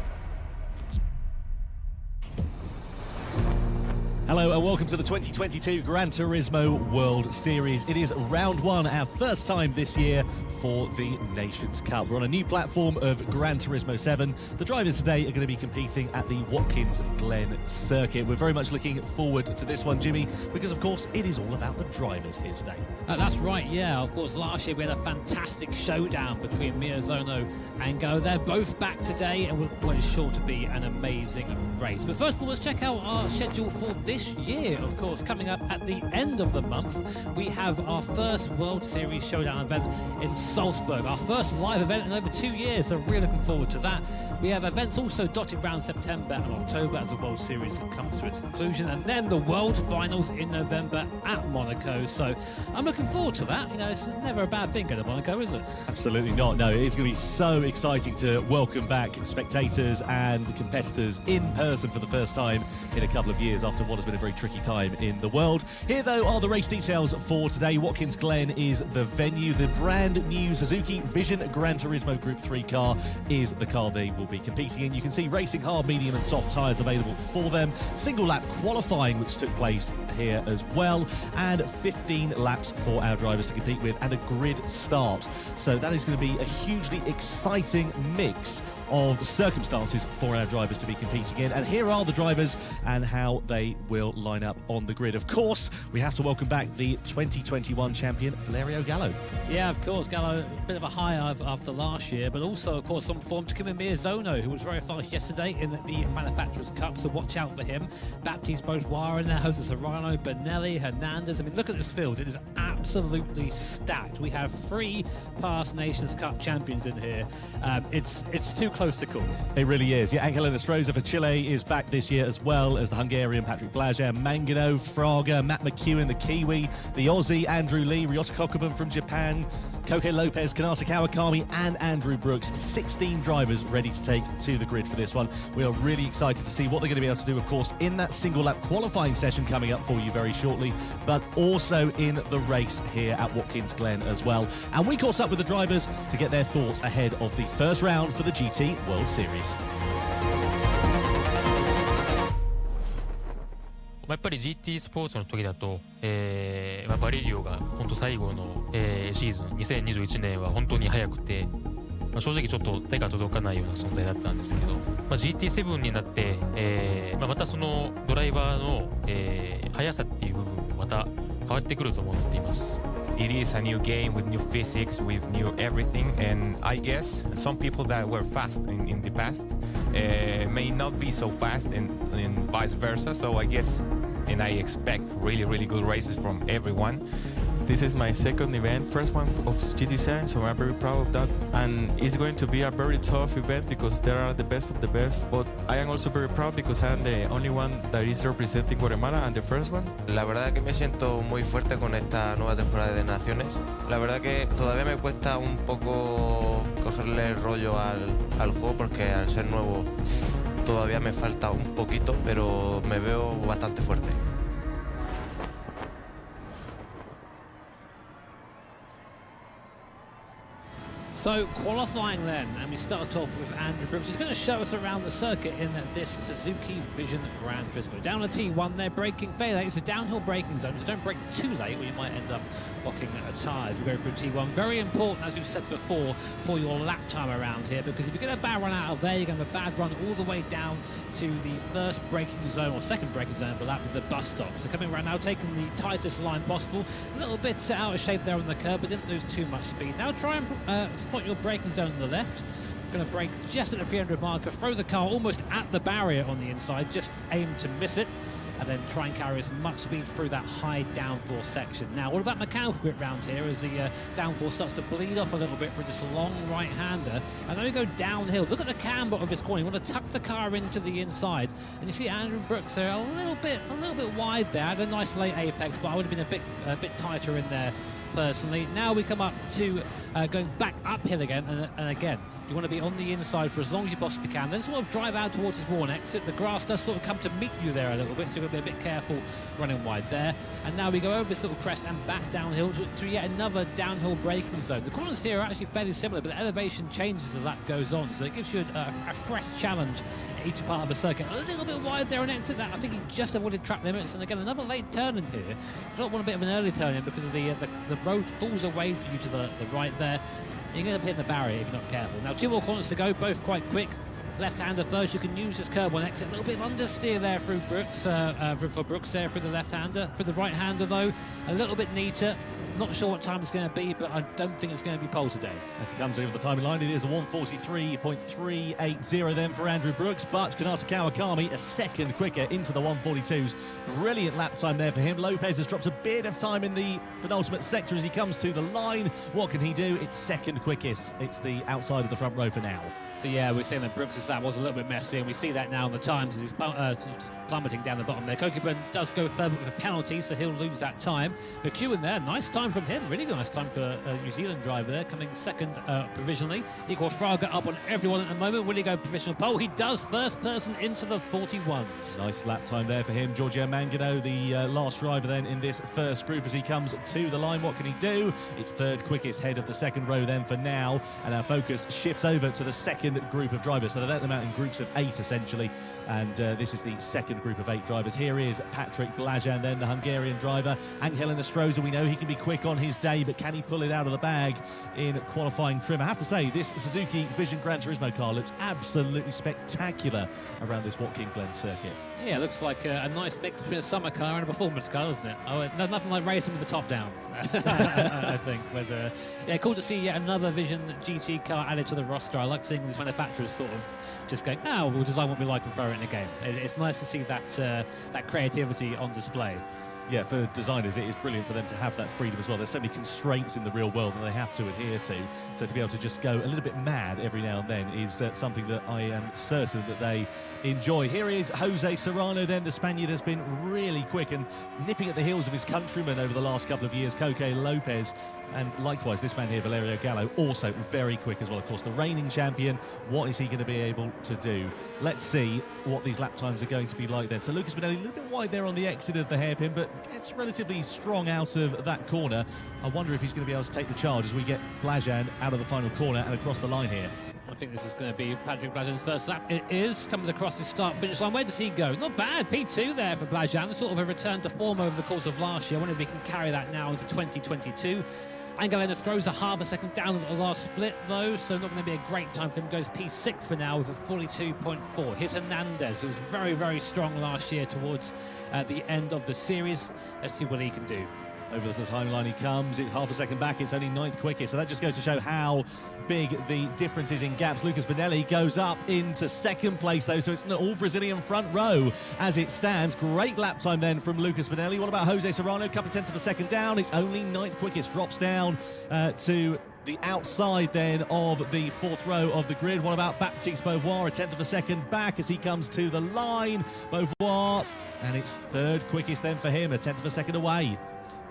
Hello and welcome to the 2022 Gran Turismo World Series. It is round one, our first time this year for the Nations Cup. We're on a new platform of Gran Turismo 7. The drivers today are going to be competing at the Watkins Glen circuit. We're very much looking forward to this one, Jimmy, because of course it is all about the drivers here today. That's right, yeah. Of course, last year we had a fantastic showdown between Miyazono and Go. They're both back today and what is sure to be an amazing race. But first of all, let's check out our schedule for this year. Of course, coming up at the end of the month, we have our first World Series Showdown event in Salzburg, our first live event in over 2 years, so really looking forward to that. We have events also dotted around September and October as the World Series comes to its conclusion, and then the World Finals in November at Monaco, so I'm looking forward to that. You know, it's never a bad thing going to Monaco, is it? Absolutely not. No, it's going to be so exciting to welcome back spectators and competitors in person for the first time in a couple of years after what has been a very tricky time in the world. Here, though, are the race details for today. Watkins Glen is the venue. The brand new Suzuki Vision Gran Turismo Group 3 car is the car they will be competing in. You can see racing hard, medium and soft tyres available for them. Single lap qualifying, which took place here as well, and 15 laps for our drivers to compete with, and a grid start. So that is going to be a hugely exciting mix of circumstances for our drivers to be competing in. And here are the drivers and how they will line up on the grid. Of course, we have to welcome back the 2021 champion, Valerio Gallo. Yeah, of course, Gallo, a bit of a high after last year, but also, of course, some form to Kimi Miyazono, who was very fast yesterday in the Manufacturers' Cup, so watch out for him. Baptiste Beaudoir in there, Jose Serrano, Benelli, Hernandez. I mean, look at this field. It is absolutely stacked. We have 3 past Nations Cup champions in here. It's too close to call. It really is. Yeah, Angel Estrada for Chile is back this year, as well as the Hungarian Patrick Blaža, Mangano, Fraga, Matt McEwen, the Kiwi, the Aussie, Andrew Lee, Ryota Kokubun from Japan, Koke Lopez, Kanata Kawakami, and Andrew Brooks. 16 drivers ready to take to the grid for this one. We are really excited to see what they're going to be able to do, of course, in that single lap qualifying session coming up for you very shortly, but also in the race here at Watkins Glen as well. And we caught up with the drivers to get their thoughts ahead of the first round for the GT World Series. やっぱり GT スポーツの時だと、バレリオが本当最後の、シーズン2021年は本当に速くて正直ちょっと手が届かないような存在だったんですけど、GT7 になって、またそのドライバーの、速さっていう部分もまた変わってくると思っています。It is a new game with new physics, with new everything, and I guess some people that were fast in the past may not be so fast, and vice versa. So I guess, and I expect really good races from everyone. This is my second event, first one of GT7, so I'm very proud of that. And it's going to be a very tough event because there are the best of the best. But I am also very proud because I am the only one that is representing Guatemala and the first one. La verdad que me siento muy fuerte con esta nueva temporada de Naciones. La verdad que todavía me cuesta un poco cogerle el rollo al juego porque al ser nuevo todavía me falta un poquito, pero me veo bastante fuerte. So qualifying then, and we start off with Andrew Brooks. He's going to show us around the circuit in this Suzuki Vision Gran Turismo. Down a T1, they're braking fairly late. It's a downhill braking zone, so don't brake too late or you might end up locking tyres. We go through T1. Very important, as we've said before, for your lap time around here, because if you get a bad run out of there, you're going to have a bad run all the way down to the first braking zone, or second braking zone of the lap, with the bus stop. So coming right now, taking the tightest line possible. A little bit out of shape there on the curb, but didn't lose too much speed. Now try and spot your braking zone on the left. Going to brake just at the 300 marker, throw the car almost at the barrier on the inside, just aim to miss it, and then try and carry as much speed through that high downforce section. Now, what about mechanical grip round here as the downforce starts to bleed off a little bit through this long right-hander, and then we go downhill. Look at the camber of this corner. You want to tuck the car into the inside, and you see Andrew Brooks there a little bit wide there. Had a nice late apex, but I would have been a bit tighter in there personally. Now we come up to going back uphill again, and again, you want to be on the inside for as long as you possibly can, then sort of drive out towards his Warren exit. The grass does sort of come to meet you there a little bit, so you've got to be a bit careful running wide there. And now we go over this little crest and back downhill to yet another downhill braking zone. The corners here are actually fairly similar, but the elevation changes as that goes on, so it gives you a fresh challenge at each part of the circuit. A little bit wide there on exit. That I think he just avoided track limits, and again another late turn in here. You don't want a bit of an early turn in because of the road falls away for you to the right there. You're going to hit the barrier if you're not careful. Now 2 more corners to go, both quite quick. Left-hander first, you can use this curb on exit. A little bit of understeer there through Brooks, for Brooks there through the left-hander. For the right-hander though, a little bit neater. Not sure what time it's going to be, but I don't think it's going to be pole today. As he comes over the timing line, it is a 1:43.380 then for Andrew Brooks, but Kanata Kawakami a second quicker into the 1:42s. Brilliant lap time there for him. Lopez has dropped a bit of time in the penultimate sector as he comes to the line. What can he do? It's second quickest. It's the outside of the front row for now. So yeah, we're saying that Brooks' lap was a little bit messy, and we see that now in the times as he's plummeting down the bottom there. Kokibun does go further with a penalty, so he'll lose that time. McEwen there, nice time from him, really nice time for a New Zealand driver there, coming second provisionally. Igor Fraga up on everyone at the moment. Will he go provisional pole? He does, first person into the 41s. Nice lap time there for him. Giorgio Mangano, the last driver then in this first group as he comes to the line. What can he do? It's third quickest head of the second row then for now, and our focus shifts over to the second group of drivers. So they let them out in groups of 8 essentially, and this is the second group of 8 drivers. Here is Patrick Blajan, then the Hungarian driver. Angel Enestrosa, we know he can be quick on his day, but can he pull it out of the bag in qualifying trim? I have to say, this Suzuki Vision Gran Turismo car looks absolutely spectacular around this Watkins Glen circuit. Yeah, looks like a nice mix between a summer car and a performance car, doesn't it? Oh, there's nothing like racing with the top down, I think. But yeah, cool to see yet another Vision GT car added to the roster. I like seeing these manufacturers sort of just going, oh, we'll design what we like and throw it in a game. It's nice to see that that creativity on display. Yeah, for designers, it is brilliant for them to have that freedom as well. There's so many constraints in the real world that they have to adhere to. So to be able to just go a little bit mad every now and then is something that I am certain that they enjoy. Here is Jose Serrano then. The Spaniard has been really quick and nipping at the heels of his countrymen over the last couple of years, Coque Lopez. And likewise, this man here, Valerio Gallo, also very quick as well. Of course, the reigning champion, what is he going to be able to do? Let's see what these lap times are going to be like then. So Lucas Benelli a little bit wide there on the exit of the hairpin, but gets relatively strong out of that corner. I wonder if he's going to be able to take the charge as we get Blajan out of the final corner and across the line here. I think this is going to be Patrick Blajan's first lap. It is, comes across the start-finish line. Where does he go? Not bad, P2 there for Blajan. Sort of a return to form over the course of last year. I wonder if he can carry that now into 2022. Angelo Nostroza half a second down at the last split, though, so not going to be a great time for him. Goes P6 for now with a 42.4. Here's Hernandez, who was very, very strong last year towards the end of the series. Let's see what he can do. Over the timeline he comes. It's half a second back. It's only 9th quickest. So that just goes to show how big the difference is in gaps. Lucas Bonelli goes up into 2nd place, though, so it's an all-Brazilian front row as it stands. Great lap time then from Lucas Bonelli. What about Jose Serrano? A couple of tenths of a second down. It's only 9th quickest. Drops down to the outside then of the 4th row of the grid. What about Baptiste Beauvoir? A tenth of a second back as he comes to the line. Beauvoir, and it's 3rd quickest then for him. A tenth of a second away.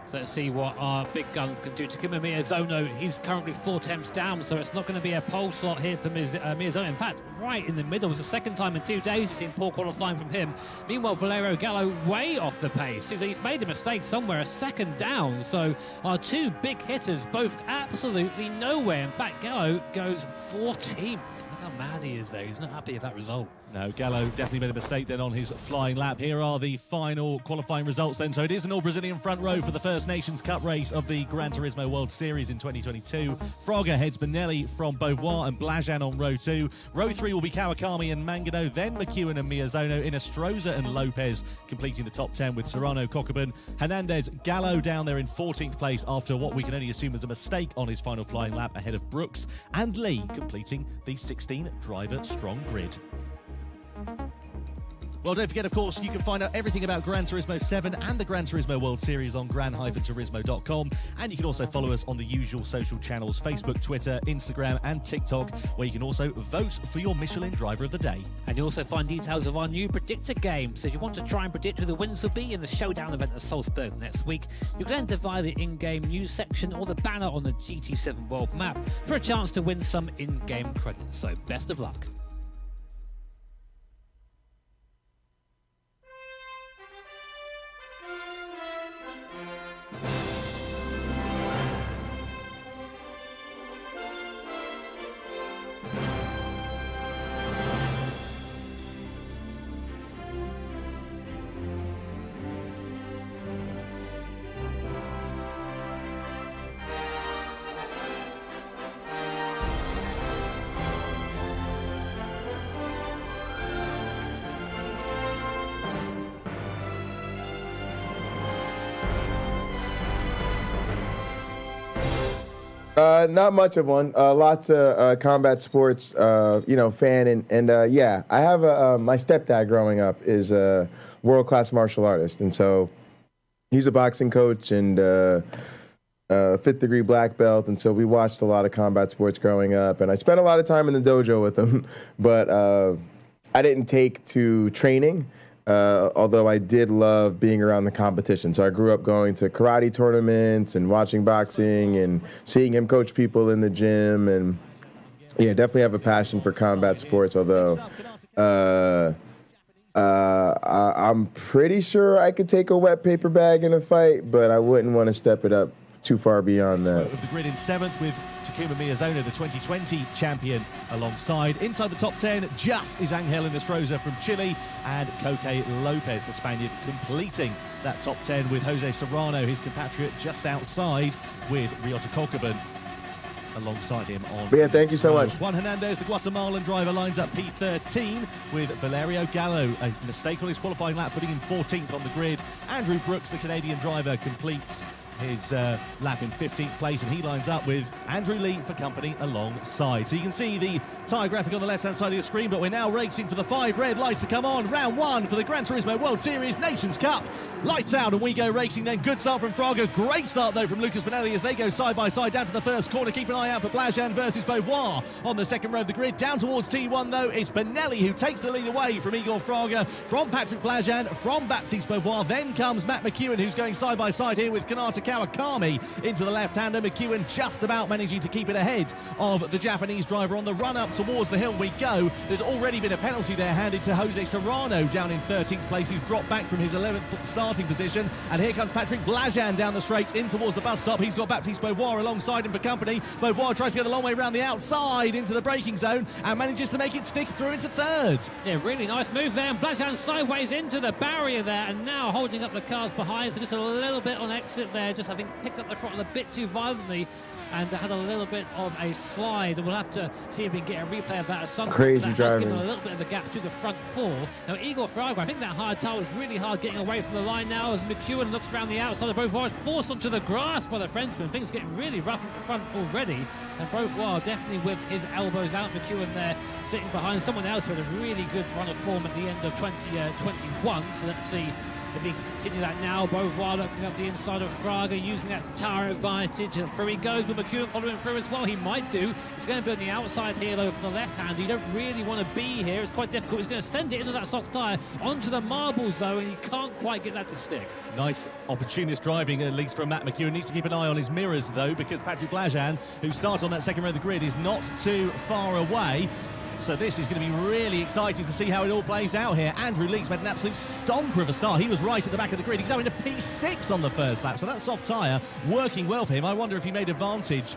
So let's see what our big guns can do. Takuma Miyazono, he's currently 4 tenths down, so it's not going to be a pole slot here for Miyazono. In fact, right in the middle. It's the 2nd time in 2 days we've seen poor qualifying from him. Meanwhile, Valerio Gallo way off the pace. He's made a mistake somewhere, a 2nd down. So our 2 big hitters both absolutely nowhere. In fact, Gallo goes 14th. Look how mad he is there. He's not happy with that result. No, Gallo definitely made a mistake then on his flying lap. Here are the final qualifying results then. So it is an all-Brazilian front row for the First Nations Cup race of the Gran Turismo World Series in 2022. Fraga heads Bonelli from Beauvoir and Blajan on row 2. Row 3 will be Kawakami and Mangano, then McEwen and Miyazono, Inestrosa and Lopez completing the top 10 with Serrano, Cockburn, Hernandez, Gallo down there in 14th place after what we can only assume was a mistake on his final flying lap ahead of Brooks, and Lee completing the 16-driver strong grid. Well, don't forget, of course, you can find out everything about Gran Turismo 7 and the Gran Turismo World Series on gran-turismo.com. And you can also follow us on the usual social channels, Facebook, Twitter, Instagram and TikTok, where you can also vote for your Michelin Driver of the Day. And you'll also find details of our new predictor game. So if you want to try and predict who the winners will be in the showdown event at Salzburg next week, you can enter via the in-game news section or the banner on the GT7 World map for a chance to win some in-game credits. So best of luck. Not much of one. Lots of combat sports, fan. And yeah, I have my stepdad growing up is a world-class martial artist. And so he's a boxing coach and 5th degree black belt. And so we watched a lot of combat sports growing up. And I spent a lot of time in the dojo with him. But I didn't take to training. Although I did love being around the competition. So I grew up going to karate tournaments and watching boxing and seeing him coach people in the gym. And yeah, definitely have a passion for combat sports, although I'm pretty sure I could take a wet paper bag in a fight, but I wouldn't want to step it up too far beyond that. Of the grid in 7th with Takuma Miyazono, the 2020 champion, alongside. Inside the top 10 just is Angel Inestrosa from Chile and Coque Lopez, the Spaniard, completing that top 10 with Jose Serrano, his compatriot, just outside with Ryota Cockburn alongside him on. Yeah, thank you so much. Juan Hernandez, the Guatemalan driver, lines up P13 with Valerio Gallo. A mistake on his qualifying lap, putting him 14th on the grid. Andrew Brooks, the Canadian driver, completes his lap in 15th place, and he lines up with Andrew Lee for company alongside. So you can see the tyre graphic on the left-hand side of the screen, but we're now racing for the 5 red lights to come on. Round 1 for the Gran Turismo World Series Nations Cup. Lights out and we go racing then. Good start from Fraga. Great start, though, from Lucas Bonelli as they go side by side down to the first corner. Keep an eye out for Blajan versus Beauvoir on the second row of the grid. Down towards T1, though, it's Bonelli who takes the lead away from Igor Fraga, from Patrick Blajan, from Baptiste Beauvoir. Then comes Matt McEwen, who's going side by side here with Kanata Kawakami into the left-hander. McEwen just about managing to keep it ahead of the Japanese driver. On the run-up towards the hill we go. There's already been a penalty there handed to Jose Serrano down in 13th place, who's dropped back from his 11th starting position. And here comes Patrick Blajan down the straight in towards the bus stop. He's got Baptiste Beauvoir alongside him for company. Beauvoir tries to get the long way around the outside into the braking zone and manages to make it stick through into 3rd. Yeah, really nice move there. And Blajan sideways into the barrier there, and now holding up the cars behind. So just a little bit on exit there. there. Just, I think, picked up the throttle a bit too violently and had a little bit of a slide. We'll have to see if we can get a replay of that at some point. Crazy that driving. has given a little bit of a gap to the front four. Now, Igor Fraga, I think that hard tire was really hard getting away from the line now as McEwen looks around the outside of Beauvoir. Is forced onto the grass by the Frenchman. Things getting really rough at the front already. And Beauvoir definitely with his elbows out. McEwen there sitting behind someone else with a really good run of form at the end of 2021. So let's see if he can continue that now. Beauvoir looking up the inside of Fraga, using that tire advantage. And through he goes with McEwen following through as well. He might do. He's going to be on the outside here, though, for the left hand. You don't really want to be here. It's quite difficult. He's going to send it into that soft tyre, onto the marbles, though, and he can't quite get that to stick. Nice opportunist driving, at least from Matt McEwen. Needs to keep an eye on his mirrors, though, because Patrick Blajan, who starts on that second row of the grid, is not too far away. So this is going to be really exciting to see how it all plays out here. Andrew Leeks made an absolute stomper of a start. He was right at the back of the grid. He's going to P6 on the first lap. So that soft tyre working well for him. I wonder if he made advantage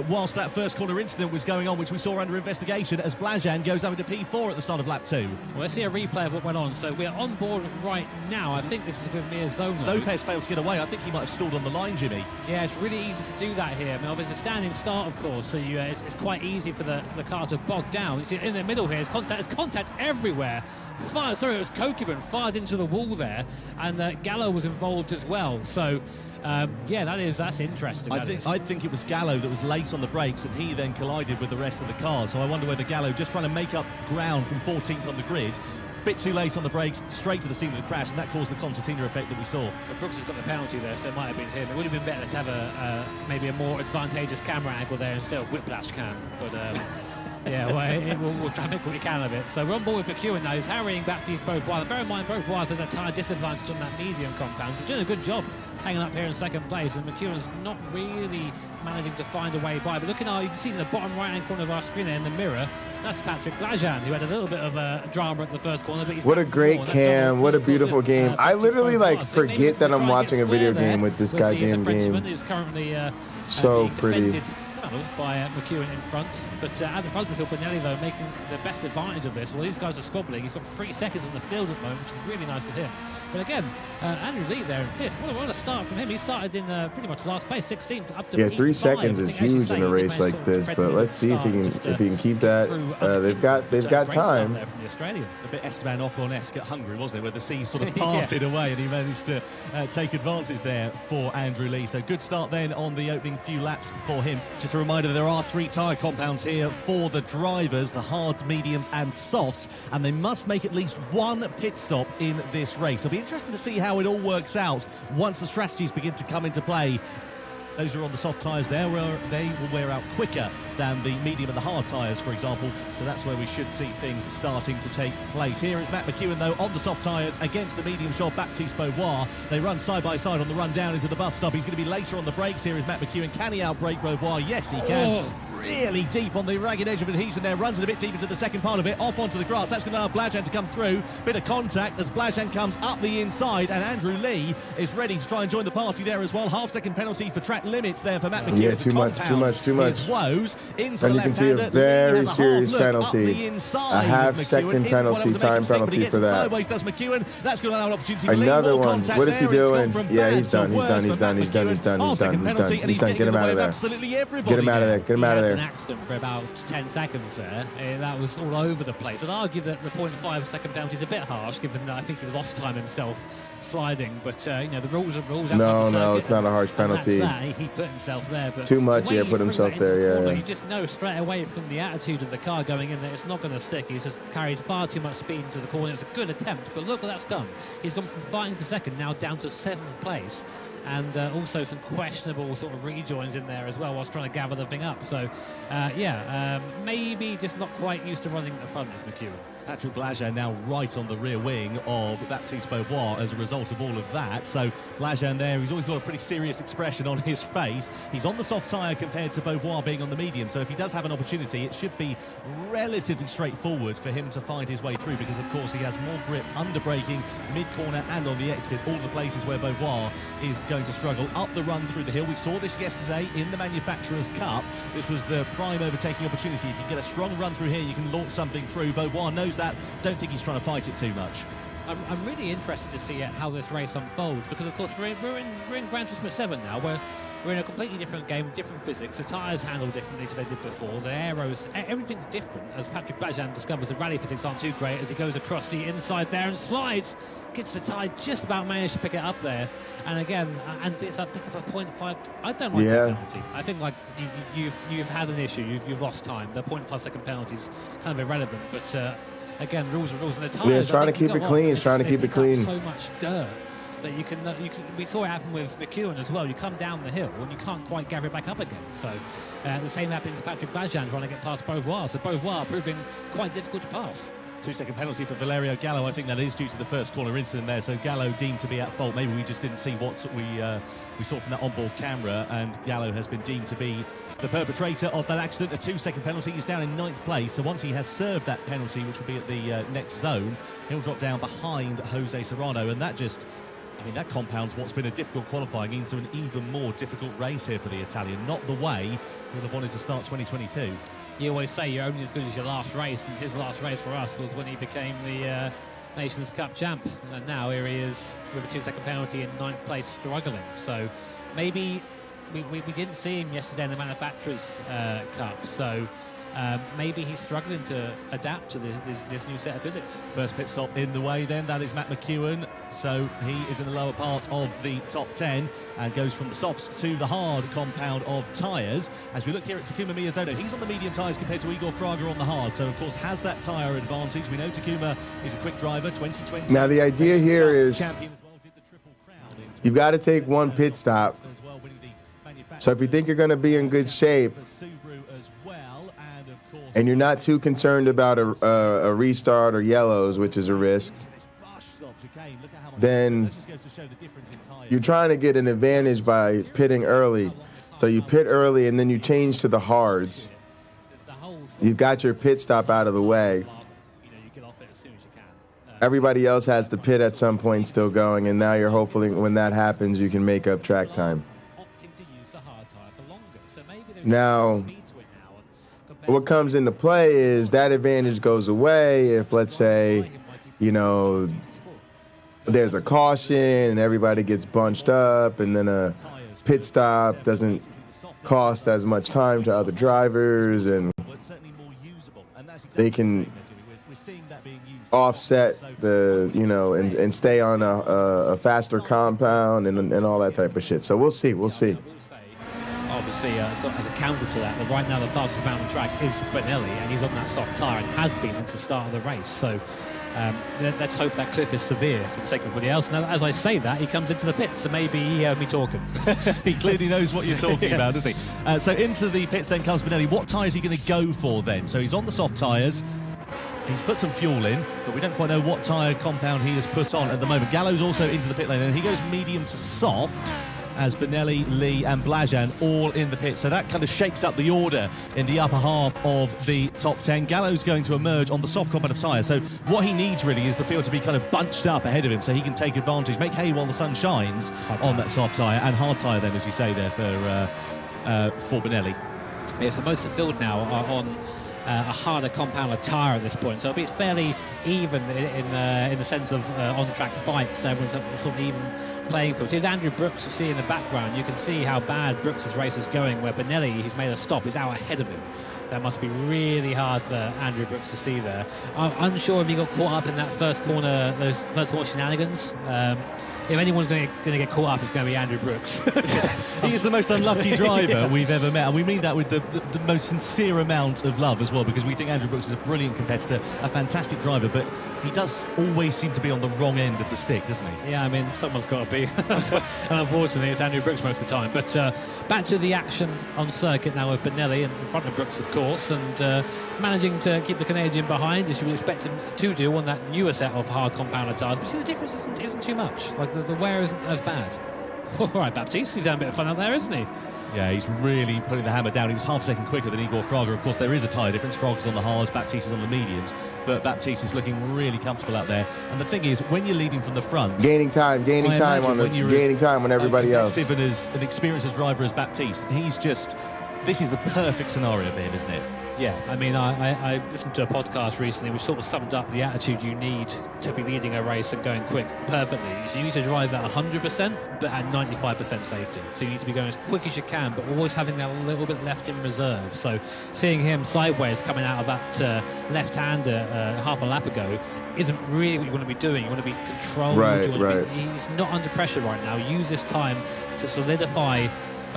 whilst that first corner incident was going on, which we saw under investigation, as Blajan goes over to P4 at the start of lap 2. Well, let's see a replay of what went on. So we're on board right now. I think this is with Miyazono. Lopez failed to get away. I think he might have stalled on the line, Jimmy. Yeah, it's really easy to do that here. I mean, it's a standing start, of course, so it's quite easy for the car to bog down. It's in the middle here. There's contact everywhere. It was Kokubun fired into the wall there, and Gallo was involved as well. So, yeah, that's interesting. I think it was Gallo that was late on the brakes, and he then collided with the rest of the car. So I wonder whether Gallo, just trying to make up ground from 14th on the grid, bit too late on the brakes, straight to the scene of the crash, and that caused the concertina effect that we saw. But Brooks has got the penalty there, so it might have been him. It would have been better to have maybe a more advantageous camera angle there instead of whiplash cam. But yeah, we'll try and make what we can of it. So we're on board with McEwen now. He's harrying back these Beauvoir. And bear in mind, Beauvoir's at a tyre disadvantage on that medium compound. He's doing a good job hanging up here in second place, and McEwen's not really managing to find a way by. But looking now, you can see in the bottom right-hand corner of our screen there in the mirror, that's Patrick Blajan, who had a little bit of drama at the first corner. But he's what a great cam, what a beautiful game. I literally forget that I'm watching a video game with this goddamn game. Who's currently so pretty. By McEwen in front, but at the front of the field, Benelli, though, making the best advantage of this. Well, these guys are squabbling. He's got 3 seconds on the field at the moment, which is really nice for him. But again, Andrew Lee there in 5th. What a start from him. He started in pretty much last place, 16th, up to P5. 3 seconds is huge in a race like this, but let's see if he can keep that. They've got time. There from the Australian. A bit Esteban Ocon-esque at Hungary, wasn't it, where the sea sort of parted away and he managed to take advantage there for Andrew Lee. So good start then on the opening few laps for him. Just a reminder, there are 3 tyre compounds here for the drivers, the hards, mediums and softs, and they must make at least 1 pit stop in this race. It'll be interesting to see how it all works out once the strategies begin to come into play. Those who are on the soft tyres there, they will wear out quicker than the medium and the hard tyres, for example. So that's where we should see things starting to take place. Here is Matt McEwen, though, on the soft tyres against the medium shod Baptiste Beauvoir. They run side by side on the run down into the bus stop. He's going to be later on the brakes. Here is Matt McEwen. Can he outbrake Beauvoir? Yes, he can. Really deep on the ragged edge of adhesion there. Runs it a bit deep into the second part of it. Off onto the grass. That's going to allow Blajan to come through. Bit of contact as Blajan comes up the inside, and Andrew Lee is ready to try and join the party there as well. Half-second penalty for track limits there for Matt McEwen. Yeah, too much. Woes into and you can see a very serious penalty. A half-second penalty, time penalty for that. Sideways does McEwen. That's going to allow an opportunity for another one. What is he doing? Yeah, he's done. He's done. Get him out of there. Absolutely everybody. Get him out of there. Get him out of there. An accident for about 10 seconds there. That was all over the place. I'd argue that the 0.5-second penalty is a bit harsh, given that I think he lost time himself sliding. But the rules are rules. No, it's not a harsh penalty. He put himself there. But too much. Yeah, put himself there. Yeah. You just know straight away from the attitude of the car going in that it's not going to stick. He's just carried far too much speed into the corner. It's a good attempt, but look what that's done. He's gone from fighting to second, now down to 7th place. And also some questionable sort of rejoins in there as well whilst trying to gather the thing up. So, maybe just not quite used to running at the front is McEwen. Patrick Blajan now right on the rear wing of Baptiste Beauvoir as a result of all of that. So Blajan there, he's always got a pretty serious expression on his face. He's on the soft tyre compared to Beauvoir being on the medium. So if he does have an opportunity, it should be relatively straightforward for him to find his way through, because of course he has more grip under braking, mid-corner and on the exit, all the places where Beauvoir is going to struggle up the run through the hill. We saw this yesterday in the Manufacturers' Cup. This was the prime overtaking opportunity. If you get a strong run through here, you can launch something through. Beauvoir knows that. Don't think he's trying to fight it too much. I'm really interested to see how this race unfolds because, of course, we're in Gran Turismo 7 now. We're in a completely different game, different physics. The tyres handle differently to they did before. The aeros, everything's different. As Patrick Bajan discovers, the rally physics aren't too great as he goes across the inside there and slides. Gets the tire, just about managed to pick it up there. And again, picks up a 0.5. I don't like that penalty. I think like you've had an issue. You've lost time. The 0.5 second penalty is kind of irrelevant. But again, rules are rules. And the tires. Yeah, trying to keep it clean. Trying to keep it clean. So much dirt. That you can, we saw it happen with McEwen as well. You come down the hill and you can't quite gather it back up again. So the same happened to Patrick Bajan trying to get past Beauvoir. So Beauvoir proving quite difficult to pass. 2-second penalty for Valerio Gallo. I think that is due to the first corner incident there. So Gallo deemed to be at fault. Maybe we just didn't see what we saw from that onboard camera, and Gallo has been deemed to be the perpetrator of that accident. A 2-second penalty. He's down in 9th place. So once he has served that penalty, which will be at the next zone, he'll drop down behind Jose Serrano, and that just... that compounds what's been a difficult qualifying into an even more difficult race here for the Italian. Not the way he would have wanted to start 2022. You always say you're only as good as your last race, and his last race for us was when he became the Nations Cup champ. And now here he is with a 2-second penalty in 9th place, struggling. So maybe we didn't see him yesterday in the Manufacturers' Cup. So maybe he's struggling to adapt to this new set of physics. First pit stop in the way then, that is Matt McEwen. So he is in the lower part of the top 10 and goes from the softs to the hard compound of tyres. As we look here at Takuma Miyazono, he's on the medium tyres compared to Igor Fraga on the hard. So of course has that tyre advantage. We know Takuma is a quick driver, 2020. Now the idea here is you've got to take one pit stop. So if you think you're going to be in good shape, and you're not too concerned about a restart or yellows, which is a risk, then you're trying to get an advantage by pitting early. So you pit early and then you change to the hards. You've got your pit stop out of the way. Everybody else has to pit at some point still going, and now you're hopefully, when that happens, you can make up track time. Now, what comes into play is that advantage goes away if, let's say, there's a caution and everybody gets bunched up, and then a pit stop doesn't cost as much time to other drivers, and they can offset and stay on a faster compound and all that type of shit. So we'll see. Obviously, as a counter to that, right now the fastest man on the track is Benelli, and he's on that soft tyre and has been since the start of the race. So let's hope that cliff is severe for the sake of everybody else. Now, as I say that, he comes into the pits, so maybe he heard me talking. He clearly knows what you're talking about, doesn't he? So into the pits then comes Benelli. What tyre is he going to go for then? So he's on the soft tyres. He's put some fuel in, but we don't quite know what tyre compound he has put on at the moment. Gallo's also into the pit lane, and he goes medium to soft, as Benelli, Lee and Blajan all in the pit. So that kind of shakes up the order in the upper half of the top 10. Gallo's going to emerge on the soft compound of tyre. So what he needs really is the field to be kind of bunched up ahead of him so he can take advantage, make hay while the sun shines on that soft tyre, and hard tyre then, as you say there, for Benelli. Yeah, so most of the field now are on a harder compound of tyre at this point, so it'll be fairly even in the sense of on-track fights. Everyone's sort of even playing field. Here's Andrew Brooks you see in the background. You can see how bad Brooks' race is going, where Benelli, he's made a stop, is out ahead of him. That must be really hard for Andrew Brooks to see there. I'm unsure if he got caught up in that those first corner shenanigans. If anyone's going to get caught up, it's going to be Andrew Brooks. He is the most unlucky driver we've ever met, and we mean that with the most sincere amount of love as well, because we think Andrew Brooks is a brilliant competitor, a fantastic driver, but he does always seem to be on the wrong end of the stick, doesn't he? Yeah, I mean, someone's got to be. And unfortunately, it's Andrew Brooks most of the time. But back to the action on circuit now with Benelli in front of Brooks, of course, and managing to keep the Canadian behind, as you would expect him to do on that newer set of hard compounder tyres. But see, the difference isn't too much. Like, the wear isn't as bad. All right, Baptiste, he's having a bit of fun out there, isn't he? Yeah, he's really putting the hammer down. He was half a second quicker than Igor Fraga. Of course, there is a tyre difference. Fraga's on the hards, Baptiste is on the mediums, but Baptiste is looking really comfortable out there. And the thing is, when you're leading from the front, gaining time on everybody else. And as an experienced driver as Baptiste, this is the perfect scenario for him, isn't it? Yeah, I mean, I listened to a podcast recently which sort of summed up the attitude you need to be leading a race and going quick perfectly. So you need to drive at 100%, but at 95% safety. So you need to be going as quick as you can, but always having that little bit left in reserve. So seeing him sideways coming out of that left-hander half a lap ago isn't really what you want to be doing. You want to be controlled. Right. He's not under pressure right now. Use this time to solidify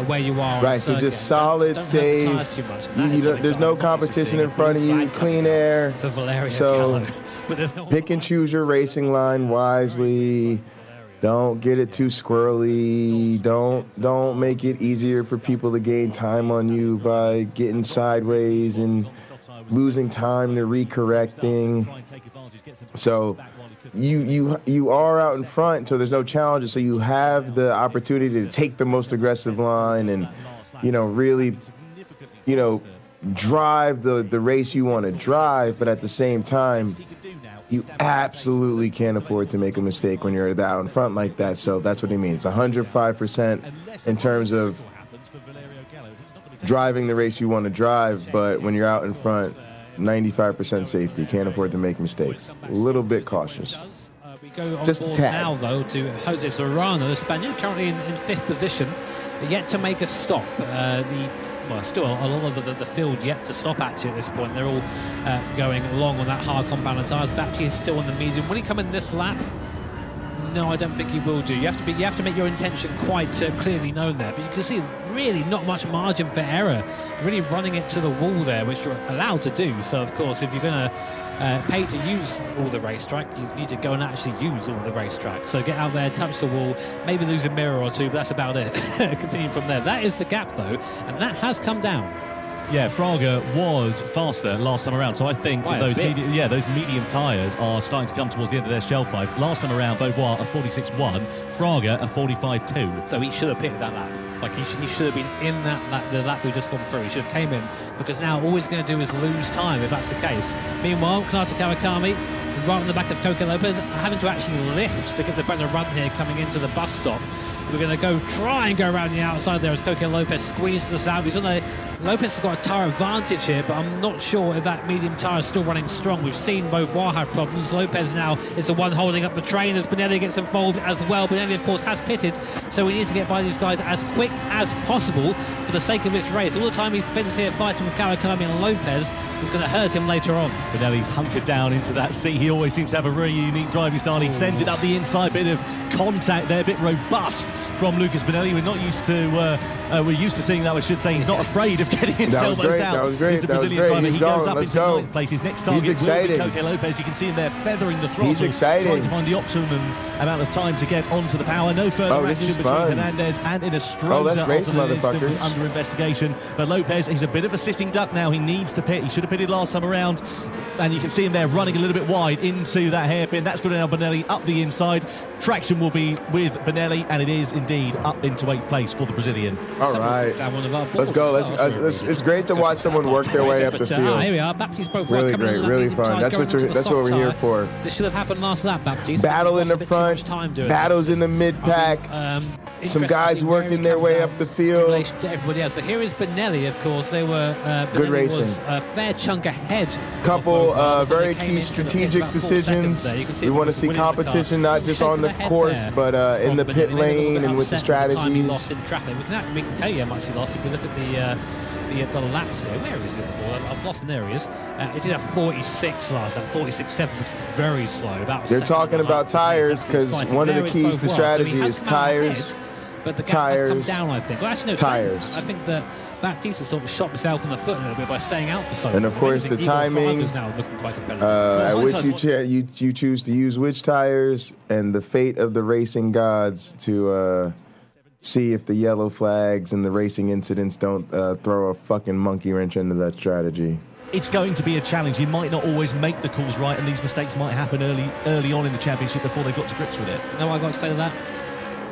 where you are. Right, so just solid save. There's no competition in front of you. Clean air. So pick and choose your racing line wisely. Don't get it too squirrely. Don't make it easier for people to gain time on you by getting sideways and losing time to recorrecting. So you are out in front, so there's no challenges. So you have the opportunity to take the most aggressive line and, really, drive the race you want to drive. But at the same time, you absolutely can't afford to make a mistake when you're out in front like that. So that's what he means. 105% in terms of driving the race you want to drive. But when you're out in front, 95% safety. Can't afford to make mistakes. A little bit cautious. We go on Just a board tad. now, though, to Jose Serrano, the Spaniard, currently in fifth position, yet to make a stop. Still a lot of the field yet to stop actually at this point. They're all going along on that hard compound tyres. Baptiste is still on the medium. Will he come in this lap? No, I don't think he will do. You have to make your intention quite clearly known there. But you can see really not much margin for error. Really running it to the wall there, which you're allowed to do. So of course, if you're going to pay to use all the racetrack, you need to go and actually use all the racetrack. So get out there, touch the wall, maybe lose a mirror or two, but that's about it. Continue from there. That is the gap though, and that has come down. Yeah, Fraga was faster last time around, so I think those medium tyres are starting to come towards the end of their shelf life. Last time around, Beauvoir a 46.1, Fraga a 45.2. So he should have picked that lap. Like he should have been in that lap, the lap we've just gone through. He should have came in, because now all he's going to do is lose time if that's the case. Meanwhile, Kanata Kawakami, right on the back of Coco Lopez, having to actually lift to get the better run here coming into the bus stop. We're going to try and go around the outside there as Coco Lopez squeezes us out. Lopez has got a tyre advantage here, but I'm not sure if that medium tyre is still running strong. We've seen Beauvoir have problems. Lopez now is the one holding up the train as Benelli gets involved as well. Benelli, of course, has pitted, so we need to get by these guys as quick as possible for the sake of this race. All the time he spends here fighting with Kawakami and Lopez is going to hurt him later on. Benelli's hunkered down into that seat. He always seems to have a really unique driving style. He sends it up the inside, bit of contact there, a bit robust from Lucas Benelli. We're used to seeing that, I should say. He's not afraid of getting his elbows out. That was great. He's a Brazilian driver. He goes up into ninth place. His next target will be Coco Lopez. You can see him there feathering the throttle. He's excited. Trying to find the optimum amount of time to get onto the power. No further action between Hernandez and Inestrosa. That's after the incident was under investigation. But Lopez, he's a bit of a sitting duck now. He needs to pit. He should have pitted last time around. And you can see him there running a little bit wide into that hairpin. That's going to now Benelli up the inside. Traction will be with Benelli, and it is indeed up into 8th place for the Brazilian. All right. Let's go. It's great to watch someone work their way up the field. Here we are. Baptiste Beauvoir. Really great, really fun. That's what we're here for. This should have happened last lap, Baptiste. Battle in the front, battles in the mid-pack. Some guys working their way up the field. In relation to everybody else. So here is Benelli, of course. They were good racing. Was a fair chunk ahead. Couple very key strategic decisions. We want to see competition not just on the course, but in the pit lane and with the strategies. Time he lost in traffic. We can tell you how much he lost if we look at the laps here. Where is it? I've lost. There he is. It did a 46 last lap, 46.7, which is very slow. They're talking about tires because one of the keys to strategy is tires. But the gap has come down, I think. Well, actually, no, tires. I think that Baptiste has sort of shot himself in the foot a little bit by staying out for so long. And of course, the timing at which you choose to use which tires, and the fate of the racing gods to see if the yellow flags and the racing incidents don't throw a fucking monkey wrench into that strategy. It's going to be a challenge. He might not always make the calls right, and these mistakes might happen early on in the championship before they got to grips with it. No, I got to say to that.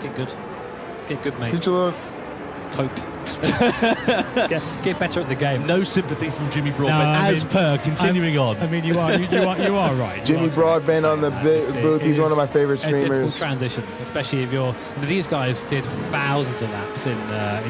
Get good. Get good, mate. Did you look? cope. get better at the game. No sympathy from Jimmy Broadbent, continuing on. I mean, you are right. Jimmy Broadbent on the booth. He's one of my favorite streamers. A difficult transition, especially if you're. These guys did thousands of laps in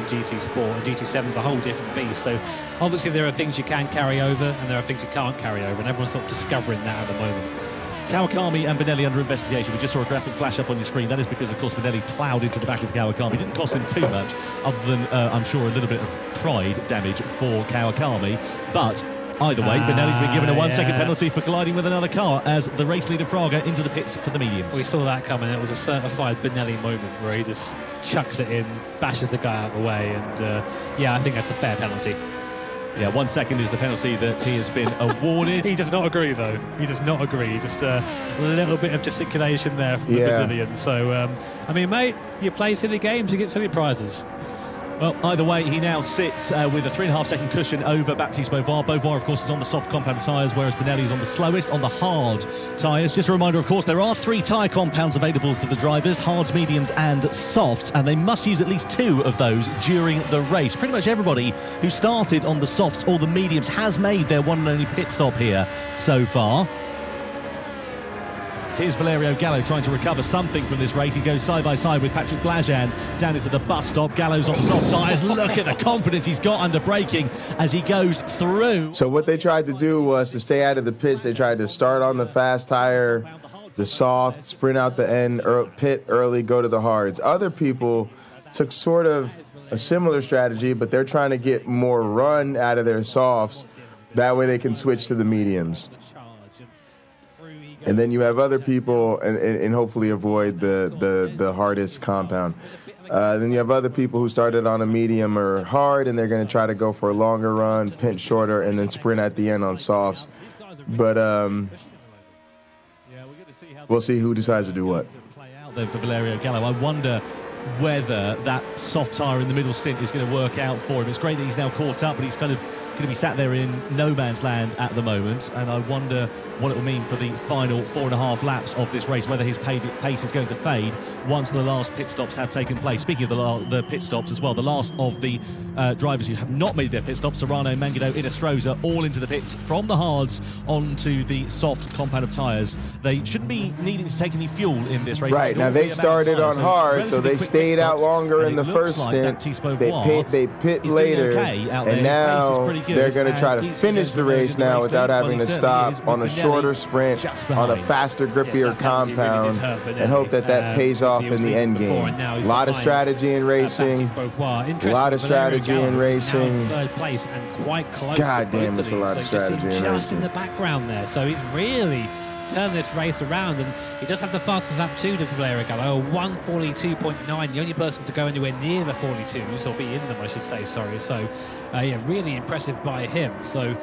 GT Sport, and GT7 is a whole different beast. So obviously there are things you can carry over, and there are things you can't carry over, and everyone's sort of discovering that at the moment. Kawakami and Benelli under investigation. We just saw a graphic flash up on your screen. That is because, of course, Benelli ploughed into the back of Kawakami. It didn't cost him too much, other than, I'm sure, a little bit of pride damage for Kawakami. But either way, Benelli's been given a 1 second penalty for colliding with another car as the race leader Fraga into the pits for the mediums. We saw that coming. It was a certified Benelli moment where he just chucks it in, bashes the guy out of the way, and yeah, I think that's a fair penalty. Yeah, 1 second is the penalty that he has been awarded. He does not agree, though. He does not agree. Just a little bit of gesticulation there from the Brazilian. So, I mean, mate, you play silly games, you get silly prizes. Well, either way, he now sits with a 3.5 second cushion over Baptiste Beauvoir. Beauvoir, of course, is on the soft compound tyres, whereas Benelli is on the slowest, on the hard tyres. Just a reminder, of course, there are 3 tyre compounds available to the drivers, hards, mediums and softs, and they must use at least 2 of those during the race. Pretty much everybody who started on the softs or the mediums has made their one and only pit stop here so far. Here's Valerio Gallo trying to recover something from this race. He goes side by side with Patrick Blajan down into the bus stop. Gallo's on soft tyres. Look at the confidence he's got under braking as he goes through. So what they tried to do was to stay out of the pits. They tried to start on the fast tire, the soft, sprint out the end, pit early, go to the hards. Other people took sort of a similar strategy, but they're trying to get more run out of their softs. That way they can switch to the mediums. And then you have other people, and hopefully avoid the hardest compound. Then you have other people who started on a medium or hard, and they're going to try to go for a longer run, pinch shorter, and then sprint at the end on softs. But we'll see who decides to do what. Then for Valerio Gallo, I wonder whether that soft tyre in the middle stint is going to work out for him. It's great that he's now caught up, but he's kind of going to be sat there in no man's land at the moment, and I wonder what it will mean for the final 4.5 laps of this race, whether his pace is going to fade once the last pit stops have taken place. Speaking of the pit stops as well, the last of the drivers who have not made their pit stops, Serrano, Mangado, Inestrosa, all into the pits from the hards onto the soft compound of tyres. They shouldn't be needing to take any fuel in this race. Right, now they started on hard, so they stayed out longer in the first stint. They pit later, and now they're going to try to finish the race now without having to stop on a shorter sprint, on a faster, grippier compound, and hope that pays off in the end game. A lot of strategy in racing. A lot of strategy in racing. Third place and quite close. God damn, it's a lot of strategy in racing. Just in the background there, so he's really turned this race around, and he does have the fastest lap too, does Valerio Gallo, 1:42.9, the only person to go anywhere near the 42s, or be in them I should say, sorry. So yeah, really impressive by him. So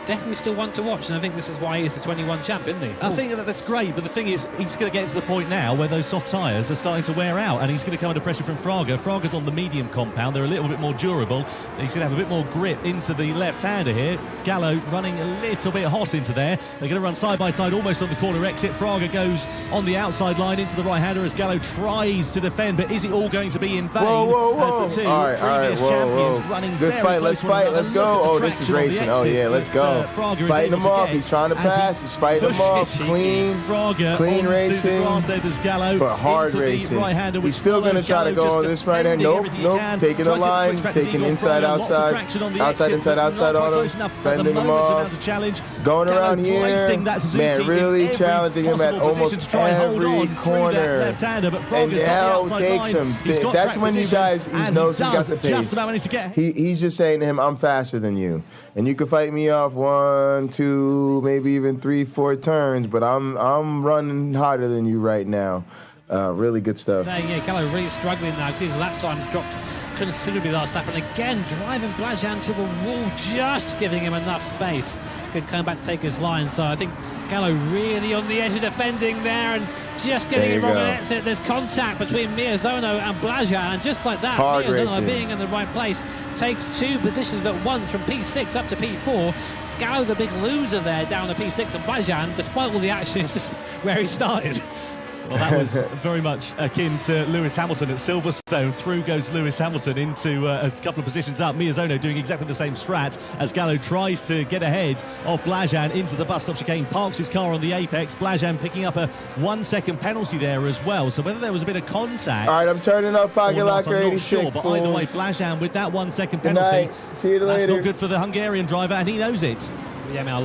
definitely still one to watch, and I think this is why he's the 21 champ, isn't he? I think that's great, but the thing is, he's going to get to the point now where those soft tyres are starting to wear out, and he's going to come under pressure from Fraga. Fraga's on the medium compound. They're a little bit more durable. He's going to have a bit more grip into the left-hander here. Gallo running a little bit hot into there. They're going to run side by side almost on the corner exit. Fraga goes on the outside line into the right-hander as Gallo tries to defend, but is it all going to be in vain? As the two previous champions running good very fight, close let's to one fight, another. let's go. Oh, this is racing. Oh, yeah, let's go. Fighting him off. He's trying to pass. He's fighting him off. Clean racing. But hard racing. He's still going to try to go on this right hand. Nope. Taking the line. Taking inside, outside. Outside, inside, outside on him. Fending him off. Going around here. Man, really challenging him at almost every corner. And now takes him. That's when you guys, he knows he got the pace. He's just saying to him, I'm faster than you. And you can fight me off 1, 2, maybe even 3, 4 turns, but I'm running harder than you right now. Really good stuff. Yeah, Gallo really struggling now because his lap time's dropped considerably last lap, and again driving Blajan to the wall, just giving him enough space. Can come back to take his line. So I think Gallo really on the edge of defending there and just getting it wrong at exit. There's contact between Miyazono and Blajan, and just like that, Miyazono being in the right place takes 2 positions at once from P6 up to P4. Gallo the big loser there down to P6, and Blajan, despite all the action, is just where he started. Well, that was very much akin to Lewis Hamilton at Silverstone. Through goes Lewis Hamilton into a couple of positions up. Miyazono doing exactly the same strat as Gallo tries to get ahead of Blajan into the bus stop chicane, parks his car on the apex. Blajan picking up a 1 second penalty there as well. So whether there was a bit of contact. All right, I'm turning off Pocket Locker 86. I'm not sure, but either way, Blajan with that 1 second penalty. See you later. That's not good for the Hungarian driver, and he knows it. Yeah,